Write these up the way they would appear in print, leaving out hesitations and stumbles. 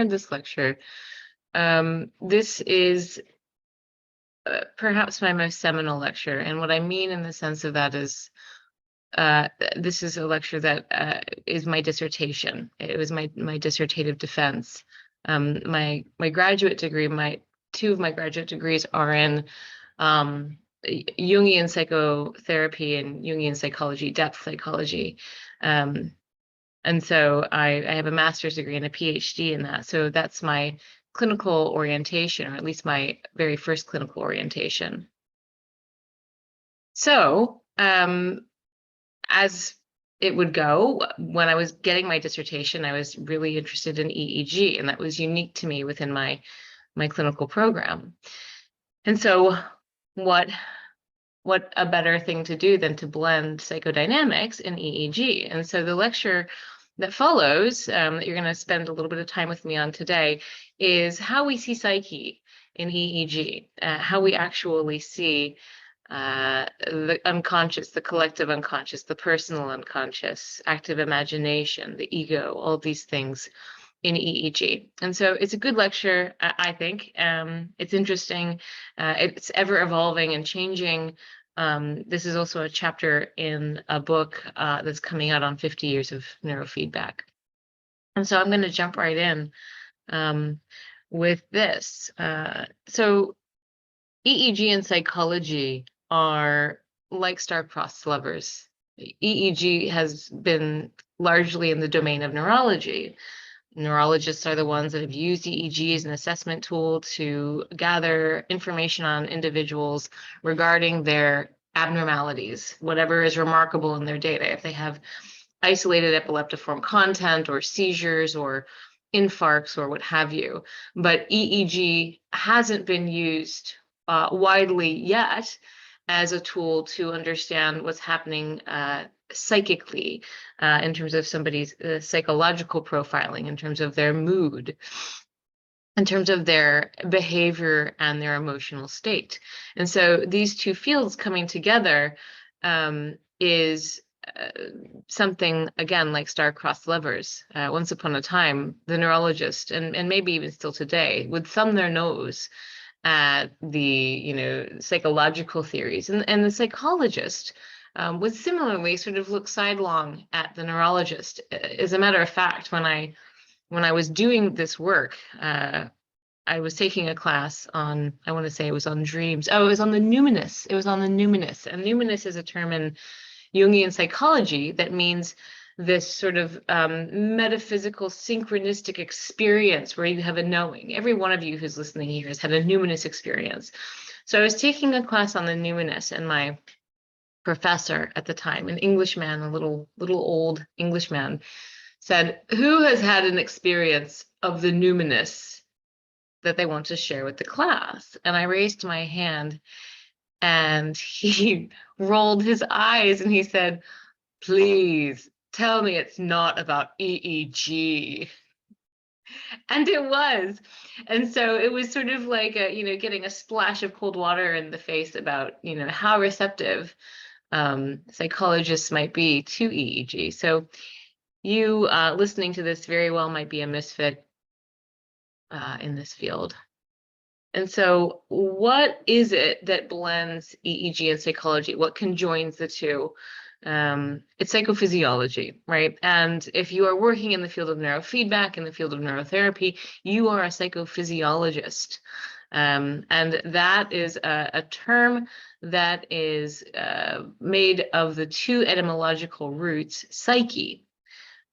heard this lecture. This is perhaps my most seminal lecture. And what I mean in the sense of that is this is a lecture that is my dissertation. It was my dissertative defense. My graduate degree, two of my graduate degrees are in Jungian psychotherapy and Jungian psychology, depth psychology. And so I have a master's degree and a Ph.D. in that. So that's my clinical orientation, or at least my very first clinical orientation. So as it would go, when I was getting my dissertation, I was really interested in EEG, and that was unique to me within my clinical program. And so what a better thing to do than to blend psychodynamics and EEG. And so the lecture that follows, that you're going to spend a little bit of time with me on today, is how we see psyche in EEG, how we actually see the unconscious, the collective unconscious, the personal unconscious, active imagination, the ego, all these things in EEG. And so it's a good lecture, I think. It's interesting. It's ever evolving and changing. This is also a chapter in a book that's coming out on 50 years of neurofeedback. And so I'm going to jump right in with this. So EEG and psychology are like star-crossed lovers. EEG has been largely in the domain of neurology. Neurologists are the ones that have used EEG as an assessment tool to gather information on individuals regarding their abnormalities, whatever is remarkable in their data. If they have isolated epileptiform content or seizures or infarcts or what have you. But EEG hasn't been used widely yet as a tool to understand what's happening psychically, in terms of somebody's psychological profiling, in terms of their mood, in terms of their behavior and their emotional state. And so these two fields coming together is something, again, like star-crossed lovers. Once upon a time, the neurologist, and maybe even still today, would thumb their nose at the psychological theories, and the psychologist would similarly sort of look sidelong at the neurologist. As a matter of fact, when I was doing this work, I was taking a class on, I want to say it was on dreams. Oh, it was on the numinous. It was on the numinous. And numinous is a term in Jungian psychology that means this sort of metaphysical synchronistic experience where you have a knowing. Every one of you who's listening here has had a numinous experience. So I was taking a class on the numinous, and my professor at the time, an Englishman, a little old Englishman, said, "Who has had an experience of the numinous that they want to share with the class?" And I raised my hand, and he rolled his eyes and he said, "Please tell me it's not about EEG." And it was. And so it was sort of like getting a splash of cold water in the face about how receptive psychologists might be to EEG. So you listening to this very well might be a misfit in this field. And so what is it that blends EEG and psychology? What conjoins the two? It's psychophysiology, right? And if you are working in the field of neurofeedback, in the field of neurotherapy, you are a psychophysiologist. And that is a term that is made of the two etymological roots, psyche,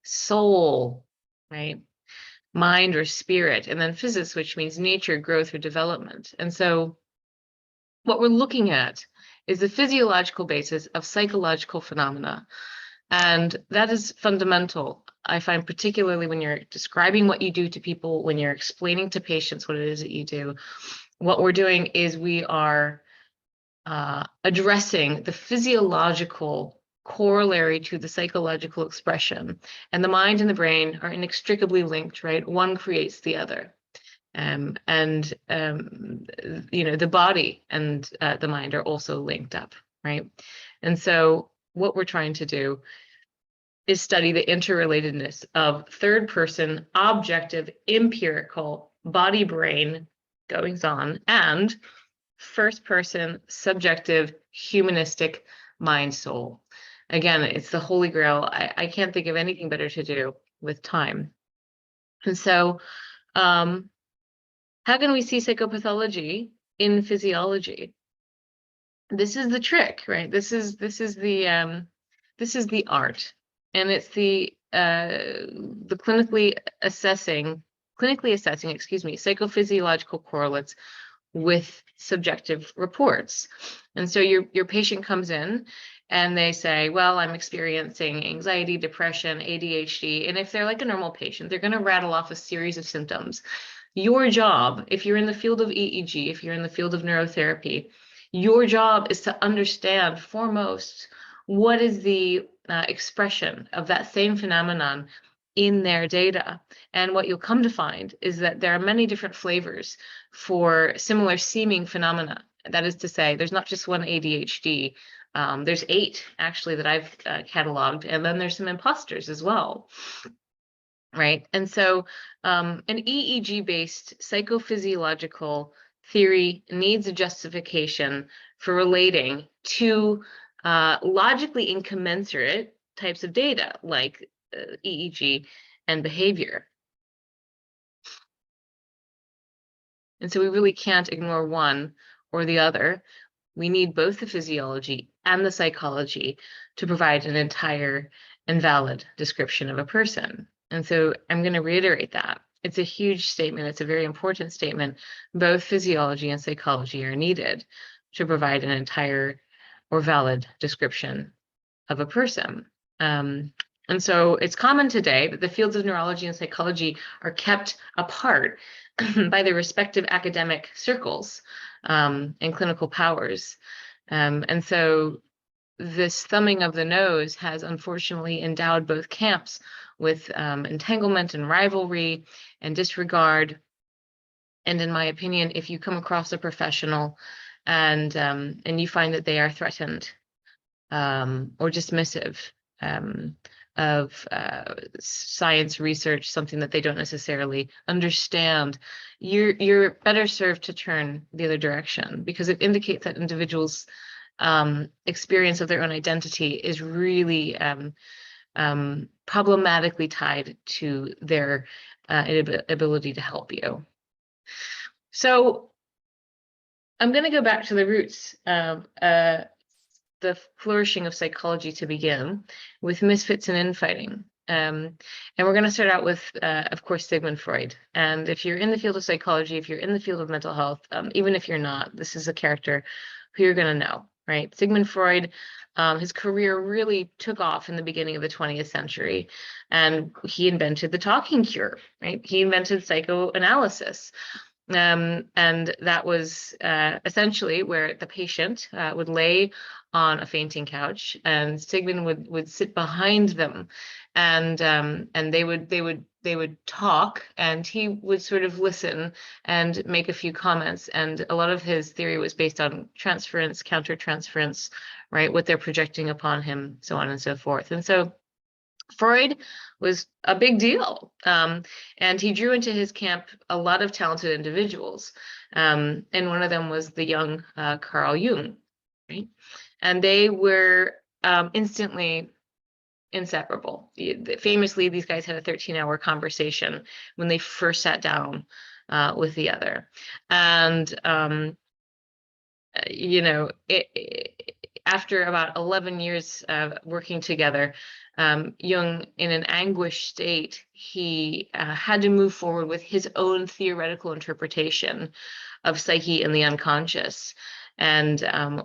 soul, right? Mind or spirit, and then physis, which means nature, growth, or development. And so what we're looking at is the physiological basis of psychological phenomena. And that is fundamental, I find, particularly when you're describing what you do to people, when you're explaining to patients what it is that you do. What we're doing is we are addressing the physiological corollary to the psychological expression, and the mind and the brain are inextricably linked, right? One creates the other. The body and the mind are also linked up, right? And so what we're trying to do is study the interrelatedness of third-person, objective, empirical, body-brain goings-on and first-person, subjective, humanistic mind-soul. Again, it's the holy grail. I can't think of anything better to do with time. And so, how can we see psychopathology in physiology? This is the trick, right? This is the art, and it's the clinically assessing, excuse me, psychophysiological correlates with subjective reports. And so your patient comes in and they say, well, I'm experiencing anxiety, depression, ADHD. And if they're like a normal patient, they're going to rattle off a series of symptoms. Your job, if you're in the field of EEG, if you're in the field of neurotherapy, your job is to understand foremost what is the expression of that same phenomenon in their data. And what you'll come to find is that there are many different flavors for similar seeming phenomena. That is to say, there's not just one ADHD. There's 8 actually that I've cataloged, and then there's some imposters as well. Right. And so an EEG-based psychophysiological theory needs a justification for relating to logically incommensurate types of data like EEG and behavior. And so we really can't ignore one or the other. We need both the physiology and the psychology to provide an entire and valid description of a person. And so I'm going to reiterate that. It's a huge statement. It's a very important statement. Both physiology and psychology are needed to provide an entire or valid description of a person. And so it's common today that the fields of neurology and psychology are kept apart by their respective academic circles and clinical powers. And so this thumbing of the nose has unfortunately endowed both camps with entanglement and rivalry and disregard. And in my opinion, if you come across a professional and you find that they are threatened or dismissive of science research, something that they don't necessarily understand, you're better served to turn the other direction, because it indicates that individuals' experience of their own identity is really problematically tied to their ability to help you. So I'm going to go back to the roots of the flourishing of psychology to begin, with misfits and infighting. And we're going to start out with, of course, Sigmund Freud. And if you're in the field of psychology, if you're in the field of mental health, even if you're not, this is a character who you're going to know, right? Sigmund Freud, his career really took off in the beginning of the 20th century, and he invented the talking cure, right? He invented psychoanalysis. And that was essentially where the patient would lay on a fainting couch, and Sigmund would sit behind them, and they would talk, and he would sort of listen and make a few comments. And a lot of his theory was based on transference, countertransference, right? What they're projecting upon him, so on and so forth. And so Freud was a big deal, and he drew into his camp a lot of talented individuals, and one of them was the young Carl Jung, right? And they were instantly inseparable. Famously, these guys had a 13-hour conversation when they first sat down with the other, and you know, after about 11 years working together, Jung, in an anguished state, he had to move forward with his own theoretical interpretation of psyche and the unconscious. And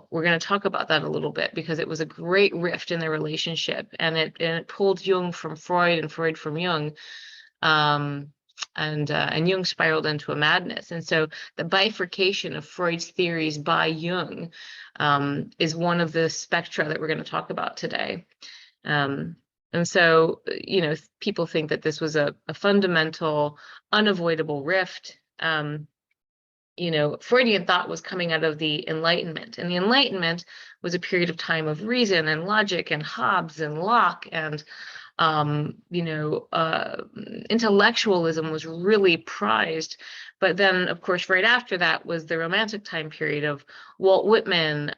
we're going to talk about that a little bit, because it was a great rift in their relationship, and it pulled Jung from Freud and Freud from Jung. And Jung spiraled into a madness. And so the bifurcation of Freud's theories by Jung is one of the spectra that we're going to talk about today. And so, you know, people think that this was a fundamental, unavoidable rift. You know, Freudian thought was coming out of the Enlightenment, and the Enlightenment was a period of time of reason and logic and Hobbes and Locke and Intellectualism was really prized. But then, of course, right after that was the Romantic time period of Walt Whitman,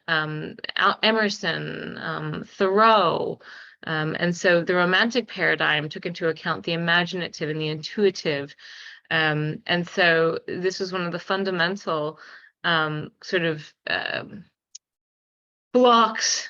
Emerson, Thoreau. And so the Romantic paradigm took into account the imaginative and the intuitive. And so this was one of the fundamental blocks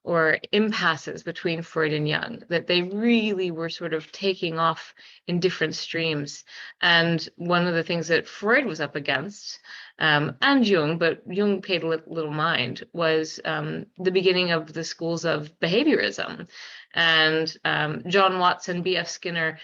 or impasses between Freud and Jung, that they really were sort of taking off in different streams. And one of the things that Freud was up against, and Jung, but Jung paid little mind, was the beginning of the schools of behaviorism. And John Watson, B.F. Skinner,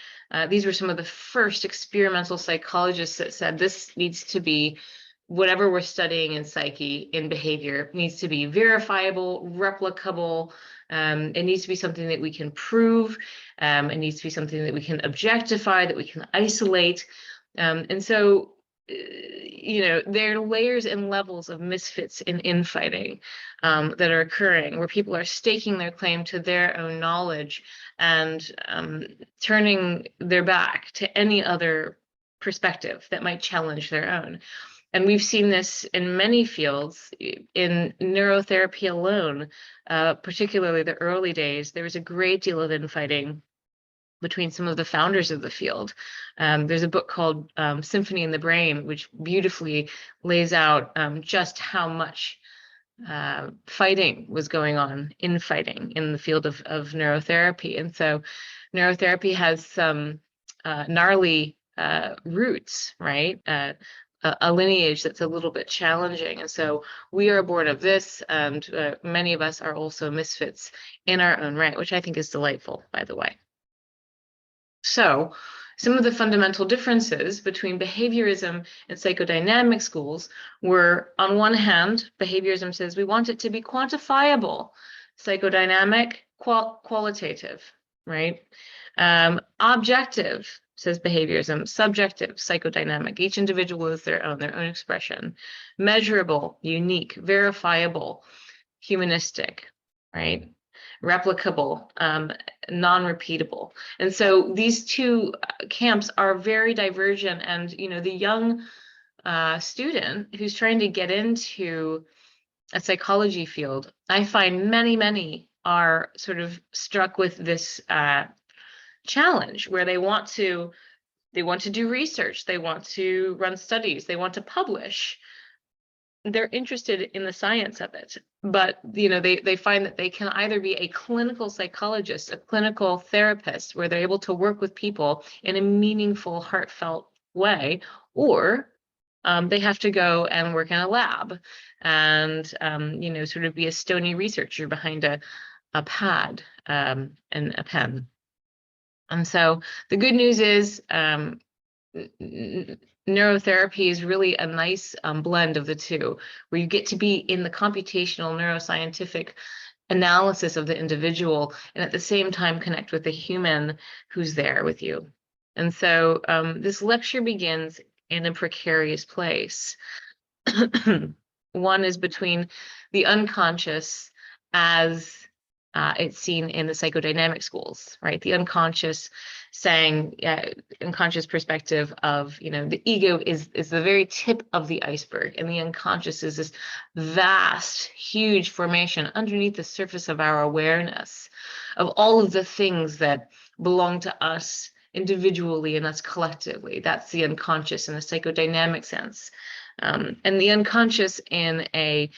these were some of the first experimental psychologists that said this needs to be, whatever we're studying in psyche, in behavior, needs to be verifiable, replicable. It needs to be something that we can prove. It needs to be something that we can objectify, that we can isolate. And so, there are layers and levels of misfits in infighting that are occurring, where people are staking their claim to their own knowledge and turning their back to any other perspective that might challenge their own. And we've seen this in many fields. In neurotherapy alone, particularly the early days, there was a great deal of infighting between some of the founders of the field. There's a book called Symphony in the Brain, which beautifully lays out just how much fighting was going on, infighting in the field of neurotherapy. And so neurotherapy has some gnarly roots, right? A lineage that's a little bit challenging. And so we are born of this, and many of us are also misfits in our own right, which I think is delightful, by the way. So some of the fundamental differences between behaviorism and psychodynamic schools were, on one hand, behaviorism says we want it to be quantifiable, psychodynamic, qualitative, right? Objective, says behaviorism, subjective, psychodynamic. Each individual is their own expression. Measurable, unique, verifiable, humanistic, right? Replicable, non-repeatable. And so these two camps are very divergent. And, the young student who's trying to get into a psychology field, I find many are sort of struck with this challenge where they want to do research, they want to run studies, they want to publish. They're interested in the science of it, but they find that they can either be a clinical psychologist, a clinical therapist, where they're able to work with people in a meaningful, heartfelt way, or they have to go and work in a lab and sort of be a stony researcher behind a pad and a pen. And so the good news is neurotherapy is really a nice blend of the two, where you get to be in the computational neuroscientific analysis of the individual and at the same time connect with the human who's there with you. And so this lecture begins in a precarious place. One is between the unconscious as it's seen in the psychodynamic schools, right? The unconscious saying, unconscious perspective of, the ego is the very tip of the iceberg, and the unconscious is this vast, huge formation underneath the surface of our awareness of all of the things that belong to us individually and us collectively. That's the unconscious in a psychodynamic sense. And the unconscious in a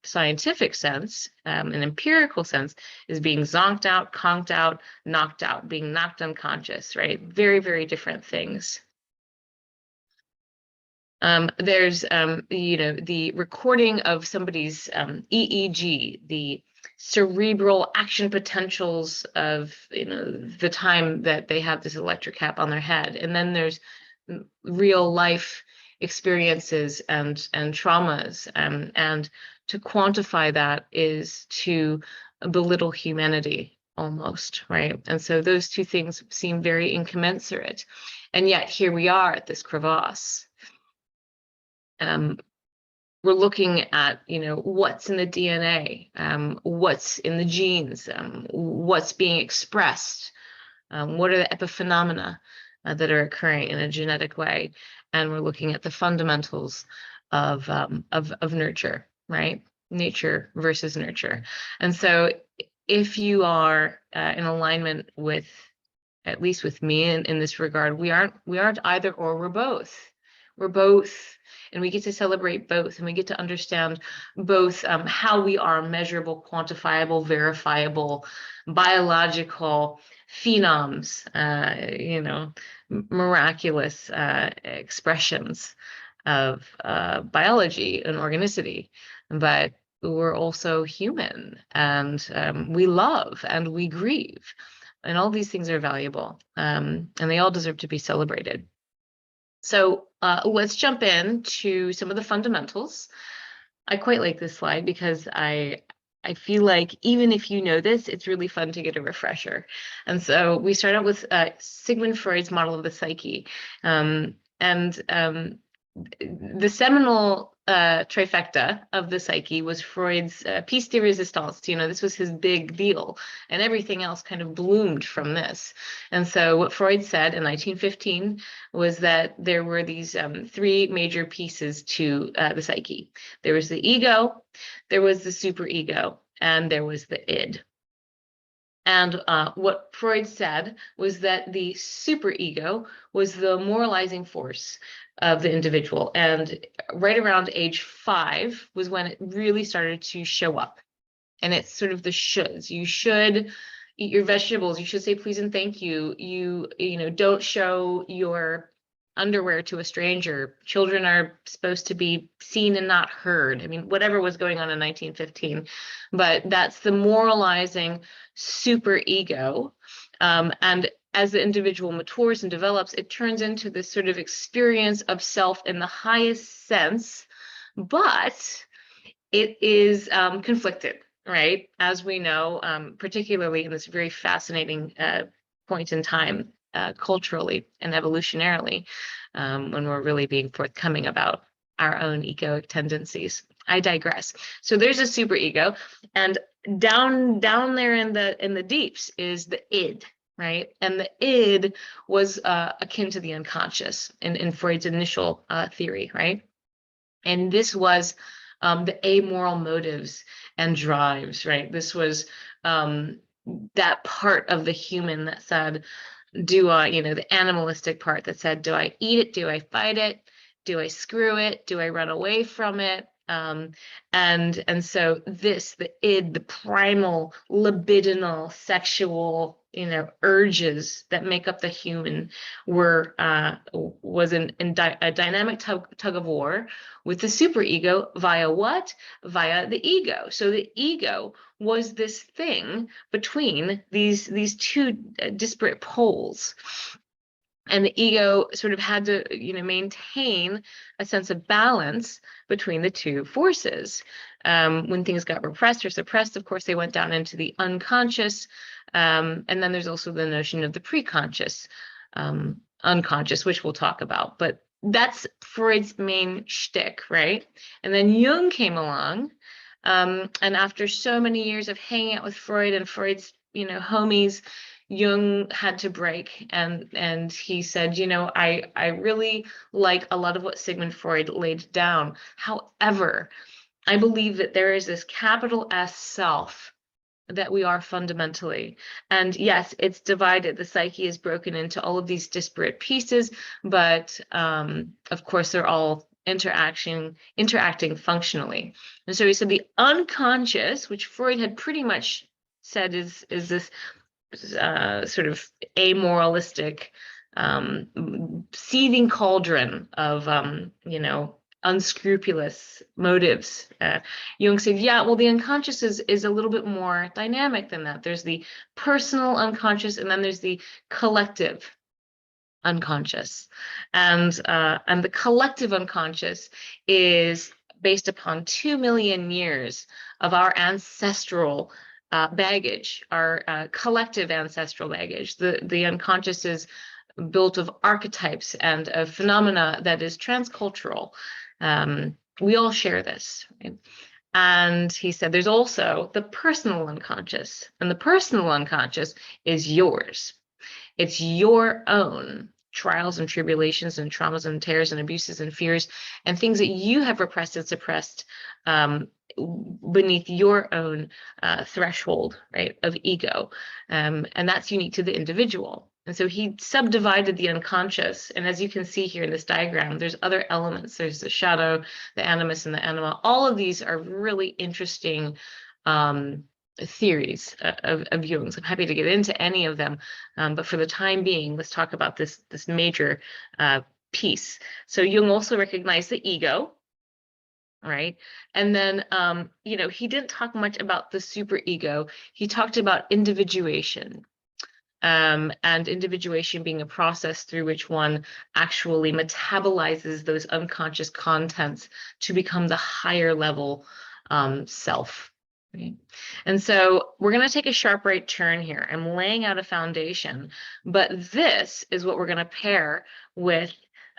scientific sense, an empirical sense, is being zonked out, conked out, knocked out, being knocked unconscious, right? Very, very different things. There's, the recording of somebody's EEG, the cerebral action potentials of, the time that they have this electric cap on their head. And then there's real life experiences and traumas, and to quantify that is to belittle humanity almost, right? And so those two things seem very incommensurate, and yet here we are at this crevasse. we're looking at, what's in the DNA, what's in the genes, what's being expressed, what are the epiphenomena that are occurring in a genetic way, and we're looking at the fundamentals of nurture, right? Nature versus nurture. And so if you are in alignment with, at least with me in this regard, we aren't either or, we're both. We're both, and we get to celebrate both, and we get to understand both how we are measurable, quantifiable, verifiable, biological phenoms, miraculous expressions of biology and organicity. But we're also human, and we love and we grieve. And all these things are valuable, and they all deserve to be celebrated. So let's jump into some of the fundamentals. I quite like this slide because I feel like even if you know this, it's really fun to get a refresher. And so we start out with Sigmund Freud's model of the psyche. The seminal trifecta of the psyche was Freud's pièce de résistance. This was his big deal, and everything else kind of bloomed from this. And so what Freud said in 1915 was that there were these three major pieces to the psyche. There was the ego, there was the superego, and there was the id. And what Freud said was that the superego was the moralizing force of the individual. And right around age 5 was when it really started to show up. And it's sort of the shoulds. You should eat your vegetables. You should say please and thank you. You don't show your underwear to a stranger. Children are supposed to be seen and not heard. I mean, whatever was going on in 1915. But that's the moralizing superego. And as the individual matures and develops, it turns into this sort of experience of self in the highest sense, but it is conflicted, right? As we know, particularly in this very fascinating point in time, culturally and evolutionarily, when we're really being forthcoming about our own egoic tendencies. I digress. So there's a superego, and down there in the deeps is the id, right? And the id was akin to the unconscious in Freud's initial theory, right? And this was the amoral motives and drives, right? This was that part of the human that said, do I, the animalistic part that said, do I eat it? Do I fight it? Do I screw it? Do I run away from it? And so the id, the primal libidinal sexual, urges that make up the human was a dynamic tug of war with the superego via what? Via the ego. So the ego was this thing between these two disparate poles. And the ego sort of had to, maintain a sense of balance between the two forces. When things got repressed or suppressed, of course, they went down into the unconscious. And then there's also the notion of the preconscious, unconscious, which we'll talk about. But that's Freud's main shtick, right? And then Jung came along. And after so many years of hanging out with Freud and Freud's, homies, Jung had to break, and he said, I really like a lot of what Sigmund Freud laid down. However, I believe that there is this capital S self that we are fundamentally. And yes, it's divided. The psyche is broken into all of these disparate pieces, but of course, they're all interacting functionally. And so he said the unconscious, which Freud had pretty much said is this sort of amoralistic, seething cauldron of, unscrupulous motives. Jung said, yeah, well, the unconscious is a little bit more dynamic than that. There's the personal unconscious, and then there's the collective unconscious. And the collective unconscious is based upon 2 million years of our ancestral baggage, our collective ancestral baggage. The unconscious is built of archetypes and of phenomena that is transcultural. We all share this, right? And he said, there's also the personal unconscious, and the personal unconscious is yours. It's your own trials and tribulations and traumas and tears and abuses and fears and things that you have repressed and suppressed beneath your own threshold, right, of ego. And that's unique to the individual. And so he subdivided the unconscious. And as you can see here in this diagram, there's other elements. There's the shadow, the animus, and the anima. All of these are really interesting theories of Jung's. I'm happy to get into any of them, but for the time being, let's talk about this major piece. So Jung also recognized the ego, right? And then, he didn't talk much about the superego. He talked about individuation. And individuation being a process through which one actually metabolizes those unconscious contents to become the higher level self. Right? And so we're going to take a sharp right turn here. I'm laying out a foundation, but this is what we're going to pair with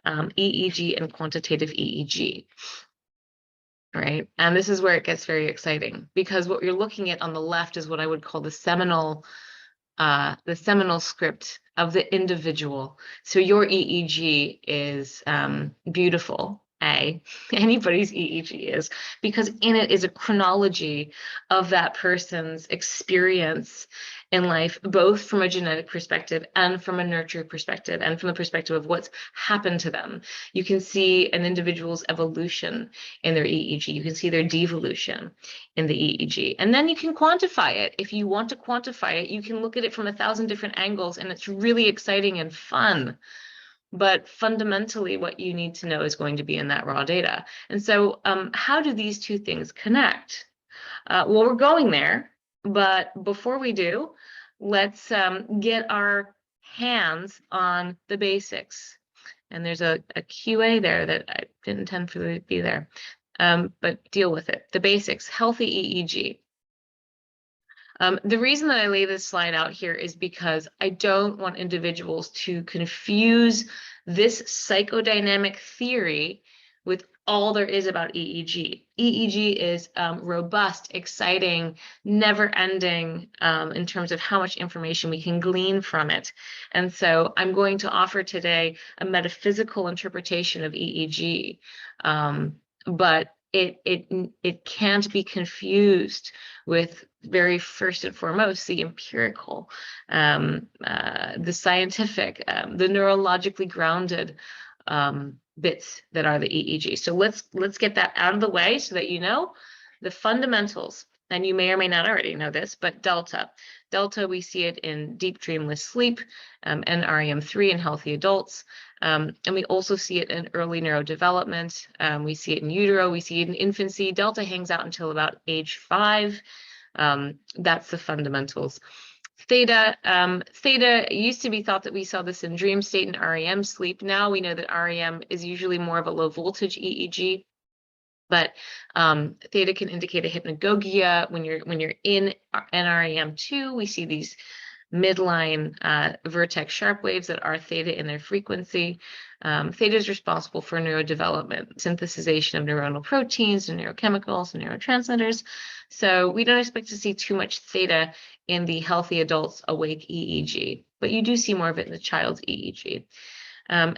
EEG and quantitative EEG. Right. And this is where it gets very exciting, because what you're looking at on the left is what I would call the seminal script of the individual. So your EEG is beautiful. Anybody's EEG is, because in it is a chronology of that person's experience in life, both from a genetic perspective and from a nurture perspective and from the perspective of what's happened to them. You can see an individual's evolution in their EEG. You can see their devolution in the EEG. And then you can quantify it. If you want to quantify it, you can look at it from 1,000 different angles, and it's really exciting and fun. But fundamentally, what you need to know is going to be in that raw data. And so how do these two things connect? Well, we're going there, but before we do, let's get our hands on the basics. And there's a QA there that I didn't intend for it to be there, but deal with it. The basics, healthy EEG. The reason that I lay this slide out here is because I don't want individuals to confuse this psychodynamic theory with all there is about EEG. EEG is robust, exciting, never-ending in terms of how much information we can glean from it. And so I'm going to offer today a metaphysical interpretation of EEG, but it can't be confused with, very first and foremost, the empirical, the scientific, the neurologically grounded bits that are the EEG. So let's get that out of the way so that you know the fundamentals. And you may or may not already know this, but delta. Delta, we see it in deep dreamless sleep, NREM3 in healthy adults. And we also see it in early neurodevelopment. We see it in utero, we see it in infancy. Delta hangs out until about age 5. That's the fundamentals. Theta, theta used to be thought that we saw this in dream state and REM sleep. Now we know that REM is usually more of a low voltage EEG. But theta can indicate a hypnagogia. When you're in NREM2, we see these midline vertex sharp waves that are theta in their frequency. Theta is responsible for neurodevelopment, synthesization of neuronal proteins and neurochemicals and neurotransmitters. So we don't expect to see too much theta in the healthy adults awake EEG, but you do see more of it in the child's EEG.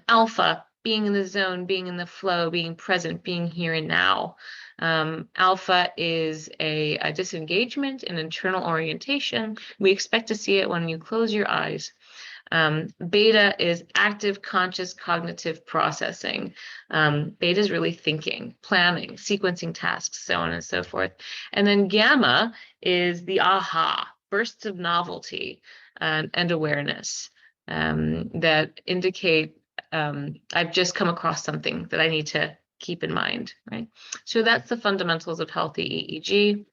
Alpha, being in the zone, being in the flow, being present, being here and now. Alpha is a disengagement, an internal orientation. We expect to see it when you close your eyes. Beta is active, conscious, cognitive processing. Beta is really thinking, planning, sequencing tasks, so on and so forth. And then gamma is the aha, bursts of novelty and awareness that indicate I've just come across something that I need to keep in mind, right? So that's the fundamentals of healthy EEG.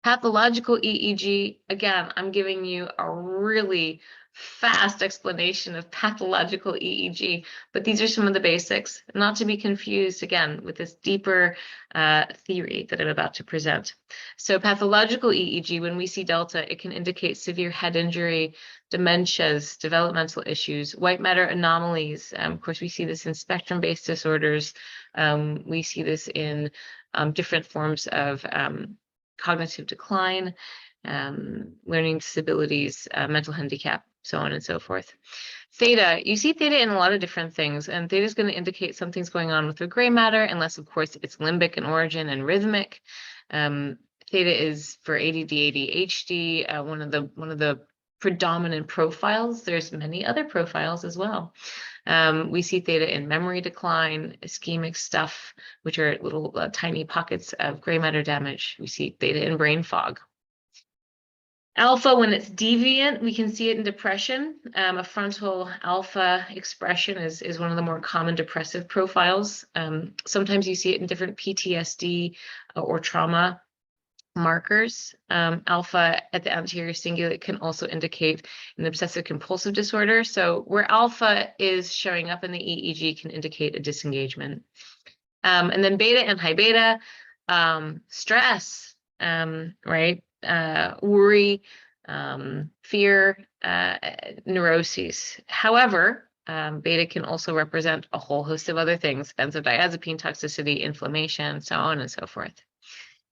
Pathological EEG, again, I'm giving you a really fast explanation of pathological EEG, but these are some of the basics, not to be confused again with this deeper theory that I'm about to present. So pathological EEG, when we see delta, it can indicate severe head injury, dementias, developmental issues, white matter anomalies. Of course, we see this in spectrum-based disorders. We see this in different forms of cognitive decline, learning disabilities, mental handicap, so on and so forth. Theta, you see theta in a lot of different things, and theta is going to indicate something's going on with the gray matter, unless, of course, it's limbic in origin and rhythmic. Theta is for ADD, ADHD, one of the predominant profiles. There's many other profiles as well. We see theta in memory decline, ischemic stuff, which are little tiny pockets of gray matter damage. We see theta in brain fog. Alpha, when it's deviant, we can see it in depression. A frontal alpha expression is one of the more common depressive profiles. Sometimes you see it in different PTSD or trauma markers. Alpha at the anterior cingulate can also indicate an obsessive compulsive disorder. So where alpha is showing up in the EEG can indicate a disengagement. And then beta and high beta, stress, right? Worry, fear, neuroses. However, beta can also represent a whole host of other things: benzodiazepine toxicity, inflammation, so on and so forth.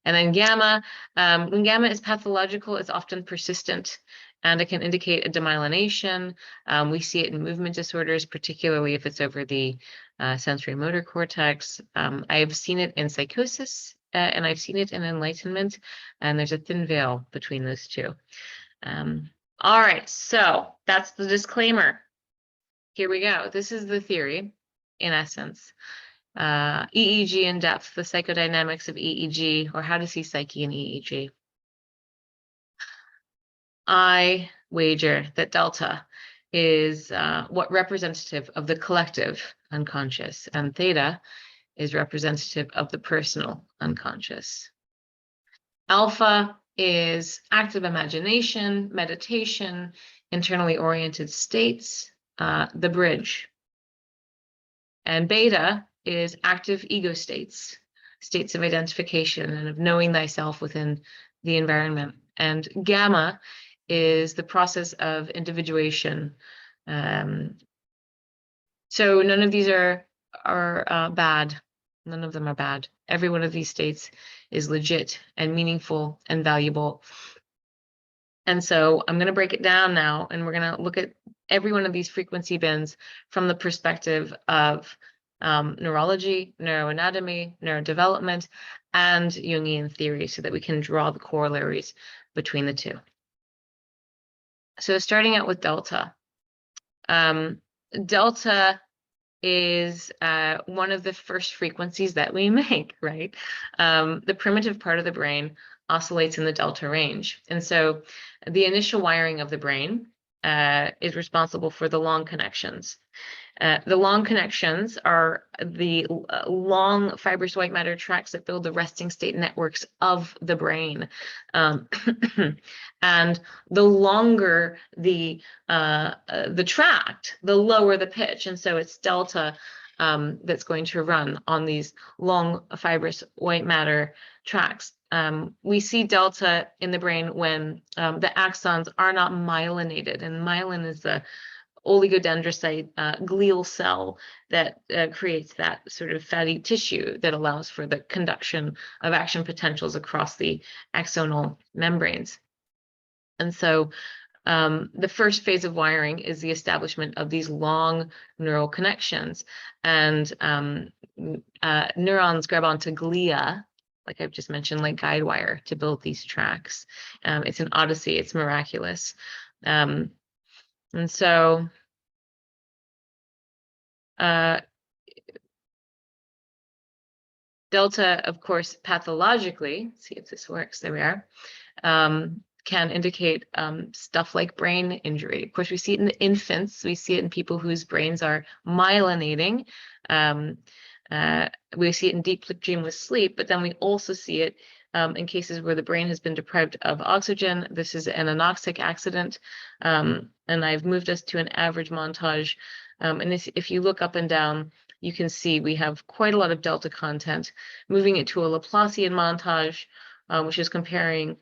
And then gamma, when gamma is pathological, it's often persistent, and it can indicate a demyelination. We see it in movement disorders, particularly if it's over the sensory motor cortex. I've seen it in psychosis, and I've seen it in enlightenment, and there's a thin veil between those two. All right, so that's the disclaimer. Here we go. This is the theory, in essence. EEG in depth, the psychodynamics of EEG, or how to see psyche in EEG. I wager that delta is what representative of the collective unconscious, and theta is representative of the personal unconscious. Alpha is active imagination, meditation, internally oriented states, the bridge. And beta is active ego states, states of identification and of knowing thyself within the environment. And gamma is the process of individuation. So none of these are bad. None of them are bad. Every one of these states is legit and meaningful and valuable. And so I'm going to break it down now, and we're going to look at every one of these frequency bins from the perspective of neurology, neuroanatomy, neurodevelopment, and Jungian theory, so that we can draw the corollaries between the two. So starting out with delta. Delta is one of the first frequencies that we make, right? The primitive part of the brain oscillates in the delta range. And so the initial wiring of the brain is responsible for the long connections. The long connections are the long fibrous white matter tracts that build the resting state networks of the brain. And the longer the tract, the lower the pitch. And so it's delta that's going to run on these long fibrous white matter tracts. We see delta in the brain when the axons are not myelinated, and myelin is the oligodendrocyte glial cell that creates that sort of fatty tissue that allows for the conduction of action potentials across the axonal membranes. And so the first phase of wiring is the establishment of these long neural connections, and neurons grab onto glia, like I've just mentioned, like guide wire, to build these tracks. It's an odyssey. It's miraculous. And so delta, of course, pathologically, let's see if this works, there we are, can indicate stuff like brain injury. Of course, we see it in the infants. We see it in people whose brains are myelinating. We see it in deep dreamless sleep, but then we also see it in cases where the brain has been deprived of oxygen. This is an anoxic accident, and I've moved us to an average montage. And if you look up and down, you can see we have quite a lot of delta content. Moving it to a Laplacian montage, which is comparing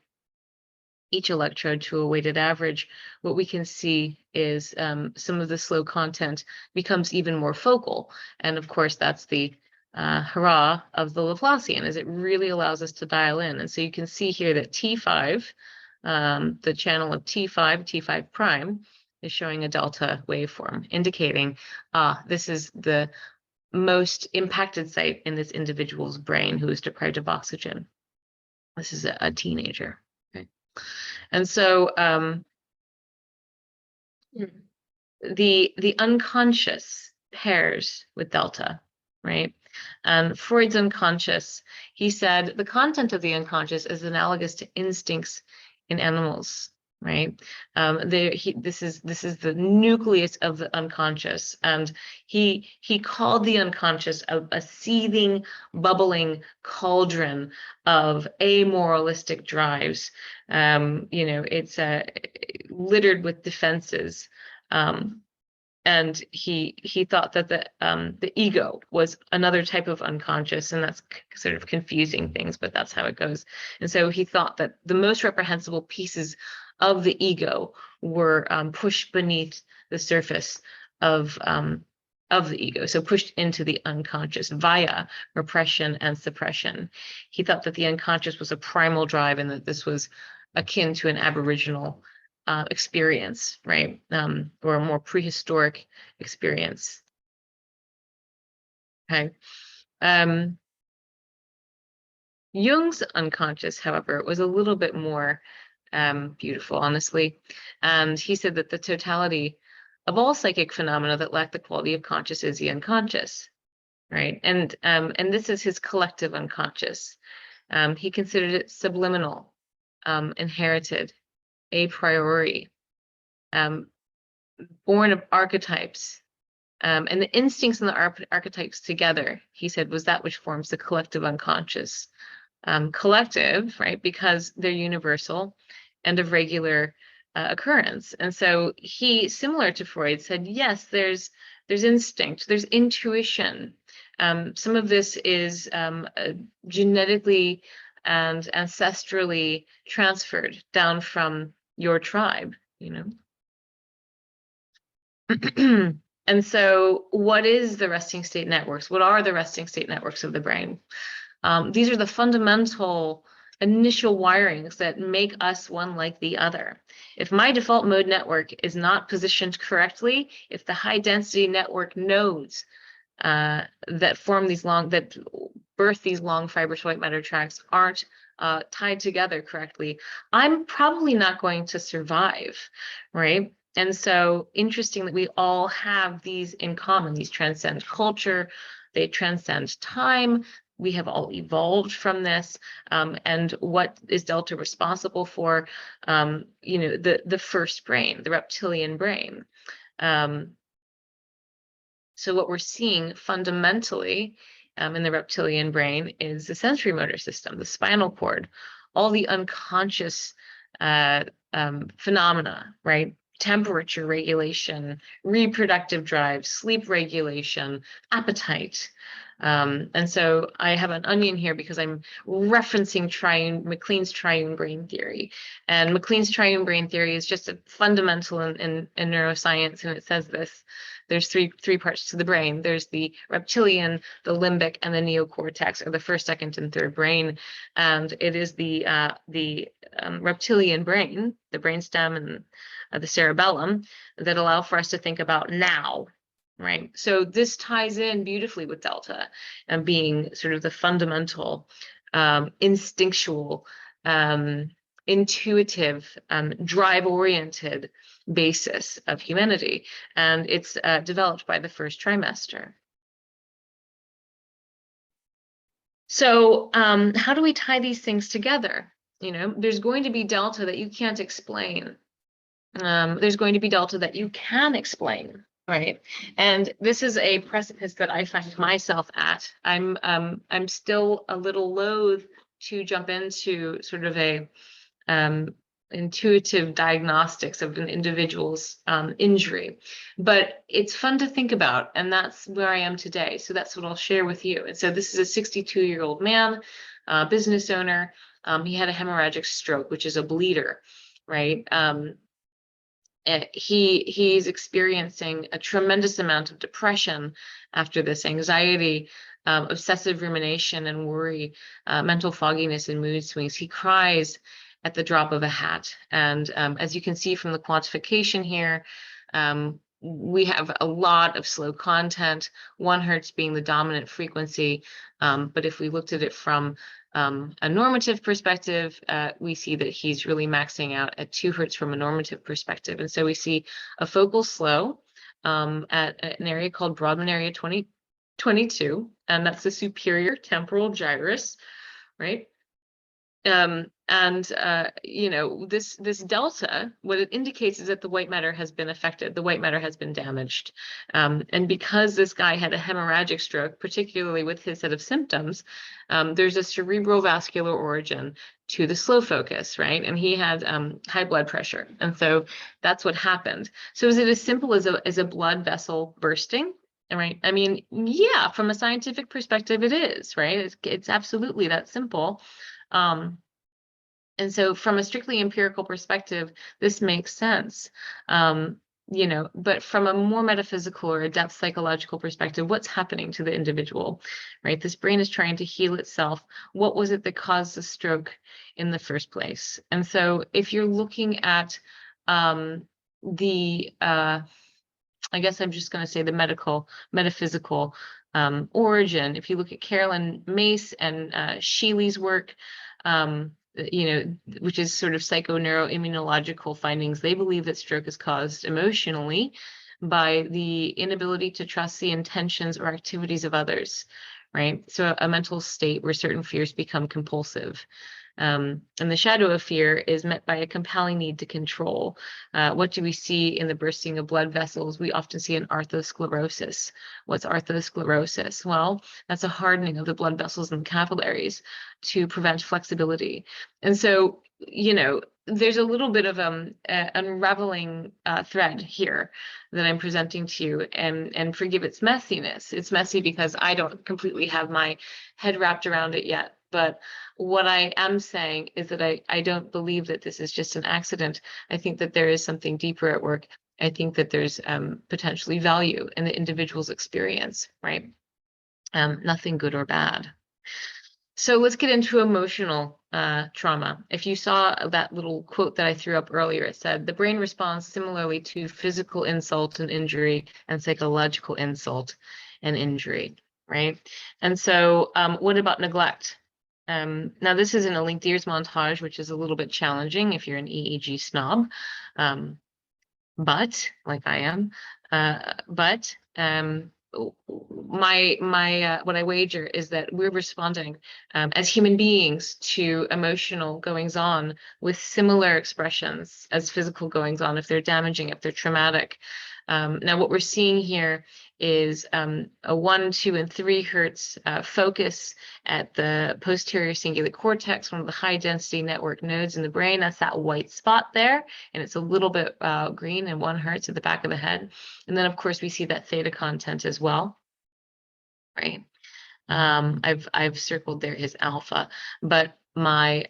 each electrode to a weighted average, what we can see is some of the slow content becomes even more focal. And of course, that's the hurrah of the Laplacian, is it really allows us to dial in. And so you can see here that T5, the channel of T5 prime, is showing a delta waveform, indicating this is the most impacted site in this individual's brain who is deprived of oxygen. This is a teenager. Okay. And so the unconscious pairs with delta, right? And Freud's unconscious, he said the content of the unconscious is analogous to instincts in animals, right? This is the nucleus of the unconscious, and he called the unconscious a seething, bubbling cauldron of amoralistic drives. It's littered with defenses. And he thought that the ego was another type of unconscious, and that's sort of confusing things, but that's how it goes. And so he thought that the most reprehensible pieces of the ego were pushed beneath the surface of the ego, so pushed into the unconscious via repression and suppression. He thought that the unconscious was a primal drive, and that this was akin to an aboriginal experience, right? Or a more prehistoric experience. Okay. Jung's unconscious, however, was a little bit more beautiful, honestly. And he said that the totality of all psychic phenomena that lack the quality of conscious is the unconscious, right? And this is his collective unconscious. He considered it subliminal, inherited, a priori, born of archetypes, and the instincts and the archetypes together, he said, was that which forms the collective unconscious. Collective, right, because they're universal and of regular occurrence. And so he, similar to Freud, said, yes, there's instinct, there's intuition. Some of this is genetically and ancestrally transferred down from your tribe, And so what is the resting state networks? What are the resting state networks of the brain? These are the fundamental initial wirings that make us one like the other. If my default mode network is not positioned correctly, if the high density network nodes that birth these long fiber to white matter tracks aren't tied together correctly, I'm probably not going to survive, right? And so interesting that we all have these in common. These transcend culture, they transcend time. We have all evolved from this. And what is delta responsible for? The first brain, the reptilian brain. So what we're seeing fundamentally in the reptilian brain is the sensory motor system, the spinal cord, all the unconscious phenomena, right? Temperature regulation, reproductive drive, sleep regulation, appetite. And so I have an onion here because I'm referencing MacLean's triune brain theory. And MacLean's triune brain theory is just a fundamental in neuroscience, and it says this. There's three parts to the brain. There's the reptilian, the limbic, and the neocortex, or the first, second, and third brain. And it is the reptilian brain, the brainstem and the cerebellum, that allow for us to think about now, right? So this ties in beautifully with delta and being sort of the fundamental, instinctual, intuitive, drive-oriented basis of humanity. And it's developed by the first trimester. So how do we tie these things together? There's going to be delta that you can't explain. There's going to be delta that you can explain, right? And this is a precipice that I find myself at. I'm still a little loath to jump into sort of a intuitive diagnostics of an individual's injury, but it's fun to think about, and that's where I am today. So that's what I'll share with you. And so this is a 62-year-old man, business owner. He had a hemorrhagic stroke, which is a bleeder, right? He's experiencing a tremendous amount of depression after this, anxiety, obsessive rumination and worry, mental fogginess and mood swings. He cries at the drop of a hat. And as you can see from the quantification here, we have a lot of slow content, 1 hertz being the dominant frequency. But if we looked at it from a normative perspective, we see that he's really maxing out at 2 hertz from a normative perspective. And so we see a focal slow at an area called Brodmann area 2022, and that's the superior temporal gyrus, right? You know, this delta, what it indicates is that the white matter has been affected, the white matter has been damaged. And because this guy had a hemorrhagic stroke, particularly with his set of symptoms, there's a cerebral vascular origin to the slow focus, right? And he had high blood pressure. And so that's what happened. So is it as simple as a blood vessel bursting? Right. I mean, yeah, from a scientific perspective, it is, right? It's absolutely that simple. And so from a strictly empirical perspective, this makes sense. You know, but from a more metaphysical or a depth psychological perspective, what's happening to the individual, right? This brain is trying to heal itself. What was it that caused the stroke in the first place? And so if you're looking at I guess I'm just going to say the metaphysical origin. If you look at Carolyn Mace and Sheely's work, you know, which is sort of psychoneuroimmunological findings, they believe that stroke is caused emotionally by the inability to trust the intentions or activities of others, right? So a mental state where certain fears become compulsive. And the shadow of fear is met by a compelling need to control. What do we see in the bursting of blood vessels? We often see an arthrosclerosis. What's arthrosclerosis? Well, that's a hardening of the blood vessels and capillaries to prevent flexibility. And so, you know, there's a little bit of unraveling thread here that I'm presenting to you, and forgive its messiness. It's messy because I don't completely have my head wrapped around it yet. But what I am saying is that I don't believe that this is just an accident. I think that there is something deeper at work. I think that there's potentially value in the individual's experience, right? Nothing good or bad. So let's get into emotional trauma. If you saw that little quote that I threw up earlier, it said, the brain responds similarly to physical insult and injury and psychological insult and injury, right? And so what about neglect? Now, this is in a linked ears montage, which is a little bit challenging if you're an EEG snob, but like I am, what I wager is that we're responding as human beings to emotional goings on with similar expressions as physical goings on, if they're damaging, if they're traumatic. Now, what we're seeing here is a 1, 2, and 3 hertz focus at the posterior cingulate cortex, one of the high density network nodes in the brain. That's that white spot there, and it's a little bit green and 1 hertz at the back of the head. And then, of course, we see that theta content as well, right? I've circled there his alpha, but my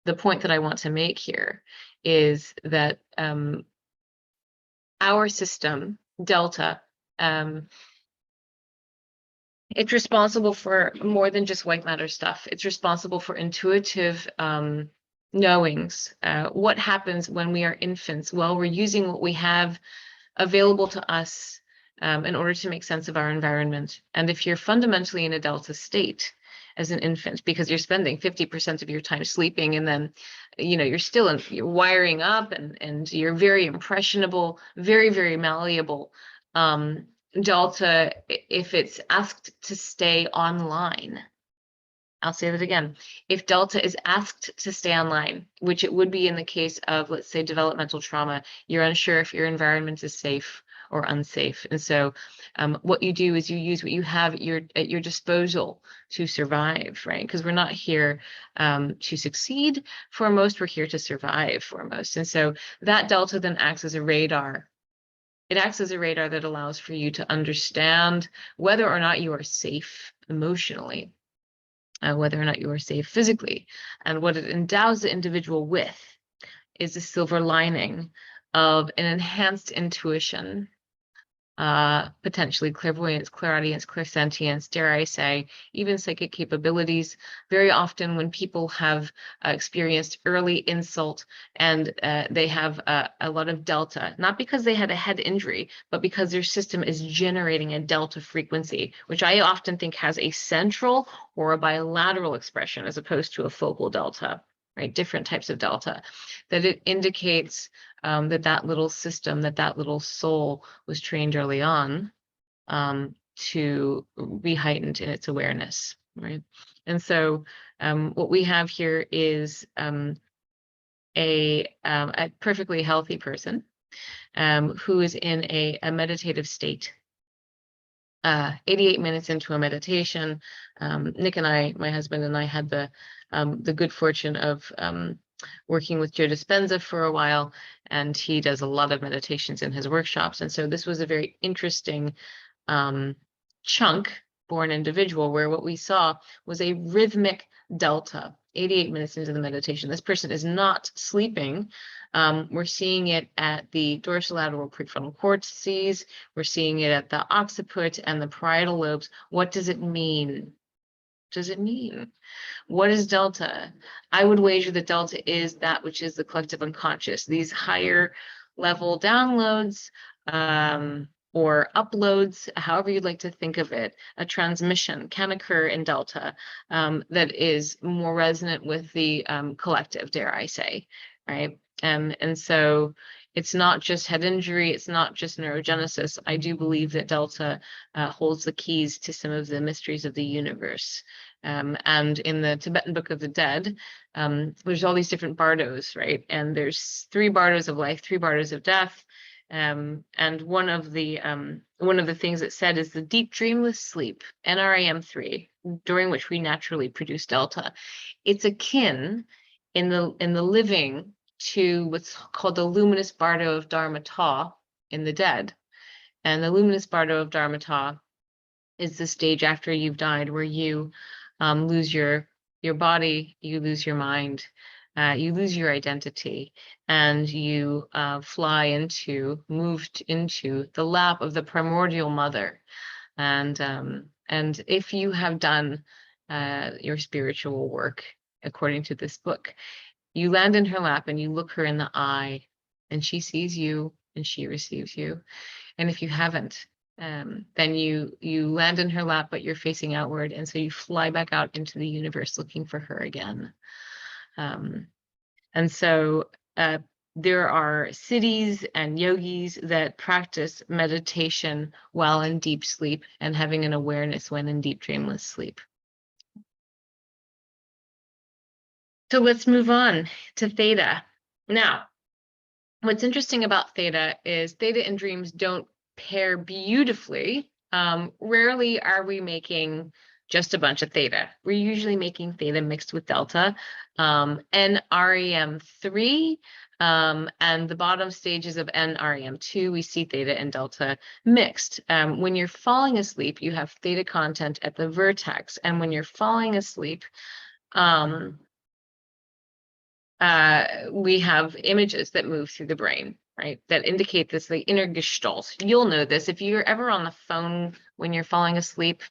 the point that I want to make here is that our system, delta, it's responsible for more than just white matter stuff. It's responsible for intuitive knowings. What happens when we are infants? Well, we're using what we have available to us in order to make sense of our environment. And if you're fundamentally in a delta state as an infant, because you're spending 50% of your time sleeping, and then, you know, you're wiring up, and you're very impressionable, very, very malleable. Delta, if it's asked to stay online, I'll say that again. If delta is asked to stay online, which it would be in the case of, let's say, developmental trauma, you're unsure if your environment is safe or unsafe. And so what you do is you use what you have at your disposal to survive, right? Because we're not here to succeed foremost, we're here to survive foremost. And so that delta then acts as a radar. It acts as a radar that allows for you to understand whether or not you are safe emotionally, whether or not you are safe physically. And what it endows the individual with is a silver lining of an enhanced intuition, potentially clairvoyance, clairaudience, clairsentience, dare I say, even psychic capabilities. Very often when people have experienced early insult and they have a lot of delta, not because they had a head injury, but because their system is generating a delta frequency, which I often think has a central or a bilateral expression as opposed to a focal delta, right? Different types of delta, that it indicates that little system, that little soul was trained early on to be heightened in its awareness, right? And so what we have here is a perfectly healthy person who is in a meditative state. 88 minutes into a meditation, Nick and I, my husband and I, had the good fortune of working with Joe Dispenza for a while, and he does a lot of meditations in his workshops. And so this was a very interesting chunk for an individual where what we saw was a rhythmic delta 88 minutes into the meditation. This person is not sleeping. We're seeing it at the dorsolateral prefrontal cortices. We're seeing it at the occiput and the parietal lobes. What does it mean? Does it mean? What is delta? I would wager that delta is that which is the collective unconscious. These higher level downloads or uploads, however you'd like to think of it, a transmission can occur in delta that is more resonant with the collective, dare I say, right? And so it's not just head injury, it's not just neurogenesis. I do believe that delta holds the keys to some of the mysteries of the universe. And in the Tibetan Book of the Dead, there's all these different bardos, right? And there's 3 bardos of life, 3 bardos of death. And one of the things it said is the deep dreamless sleep, NREM3, during which we naturally produce delta. It's akin in the living to what's called the luminous bardo of Dharmata in the dead. And the luminous bardo of Dharmata is the stage after you've died where you lose your body, you lose your mind, you lose your identity, and you moved into the lap of the primordial mother. And if you have done your spiritual work according to this book, you land in her lap and you look her in the eye, and she sees you and she receives you. And if you haven't, then you land in her lap, but you're facing outward, and so you fly back out into the universe looking for her again. And so there are siddhis and yogis that practice meditation while in deep sleep and having an awareness when in deep dreamless sleep. So let's move on to theta. Now, what's interesting about theta is theta and dreams don't pair beautifully. Rarely are we making just a bunch of theta. We're usually making theta mixed with delta, NREM3, and the bottom stages of NREM2, we see theta and delta mixed. When you're falling asleep, you have theta content at the vertex, and when you're falling asleep, we have images that move through the brain, right? That indicate this, the inner gestalt. You'll know this if you're ever on the phone when you're falling asleep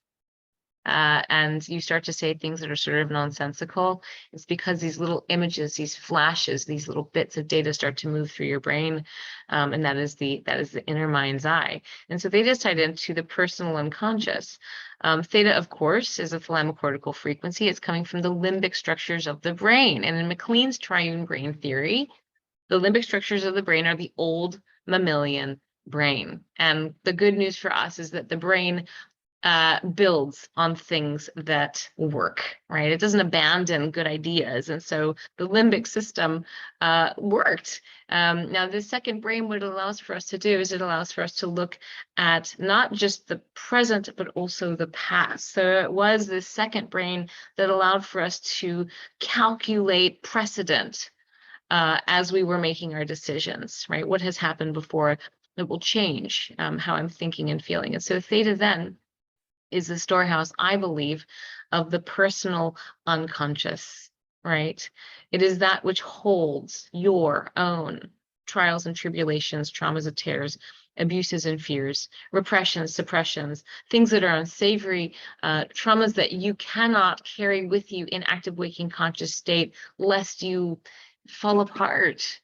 and you start to say things that are sort of nonsensical. It's because these little images, these flashes, these little bits of data start to move through your brain, and that is the inner mind's eye. And so theta is tied into the personal unconscious. Theta, of course, is a thalamocortical frequency. It's coming from the limbic structures of the brain. And in MacLean's triune brain theory, the limbic structures of the brain are the old mammalian brain. And the good news for us is that the brain builds on things that work, right? It doesn't abandon good ideas. And so the limbic system worked. Now, the second brain, what it allows for us to do is it allows for us to look at not just the present, but also the past. So it was the second brain that allowed for us to calculate precedent as we were making our decisions, right? What has happened before that will change how I'm thinking and feeling. And so theta then is the storehouse, I believe, of the personal unconscious, right? It is that which holds your own trials and tribulations, traumas and tears, abuses and fears, repressions, suppressions, things that are unsavory, traumas that you cannot carry with you in active waking conscious state, lest you fall apart.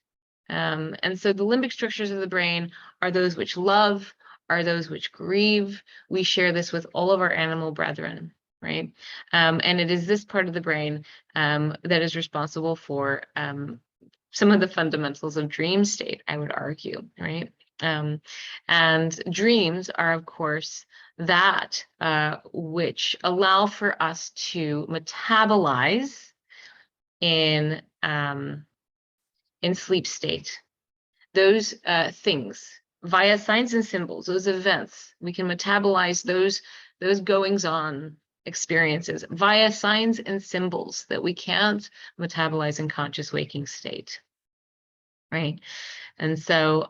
And so the limbic structures of the brain are those which love, are those which grieve. We share this with all of our animal brethren, right? And it is this part of the brain that is responsible for some of the fundamentals of dream state, I would argue, right? And dreams are, of course, that which allow for us to metabolize in sleep state. Those things via signs and symbols, those events, we can metabolize those goings on experiences via signs and symbols that we can't metabolize in conscious waking state, right? And so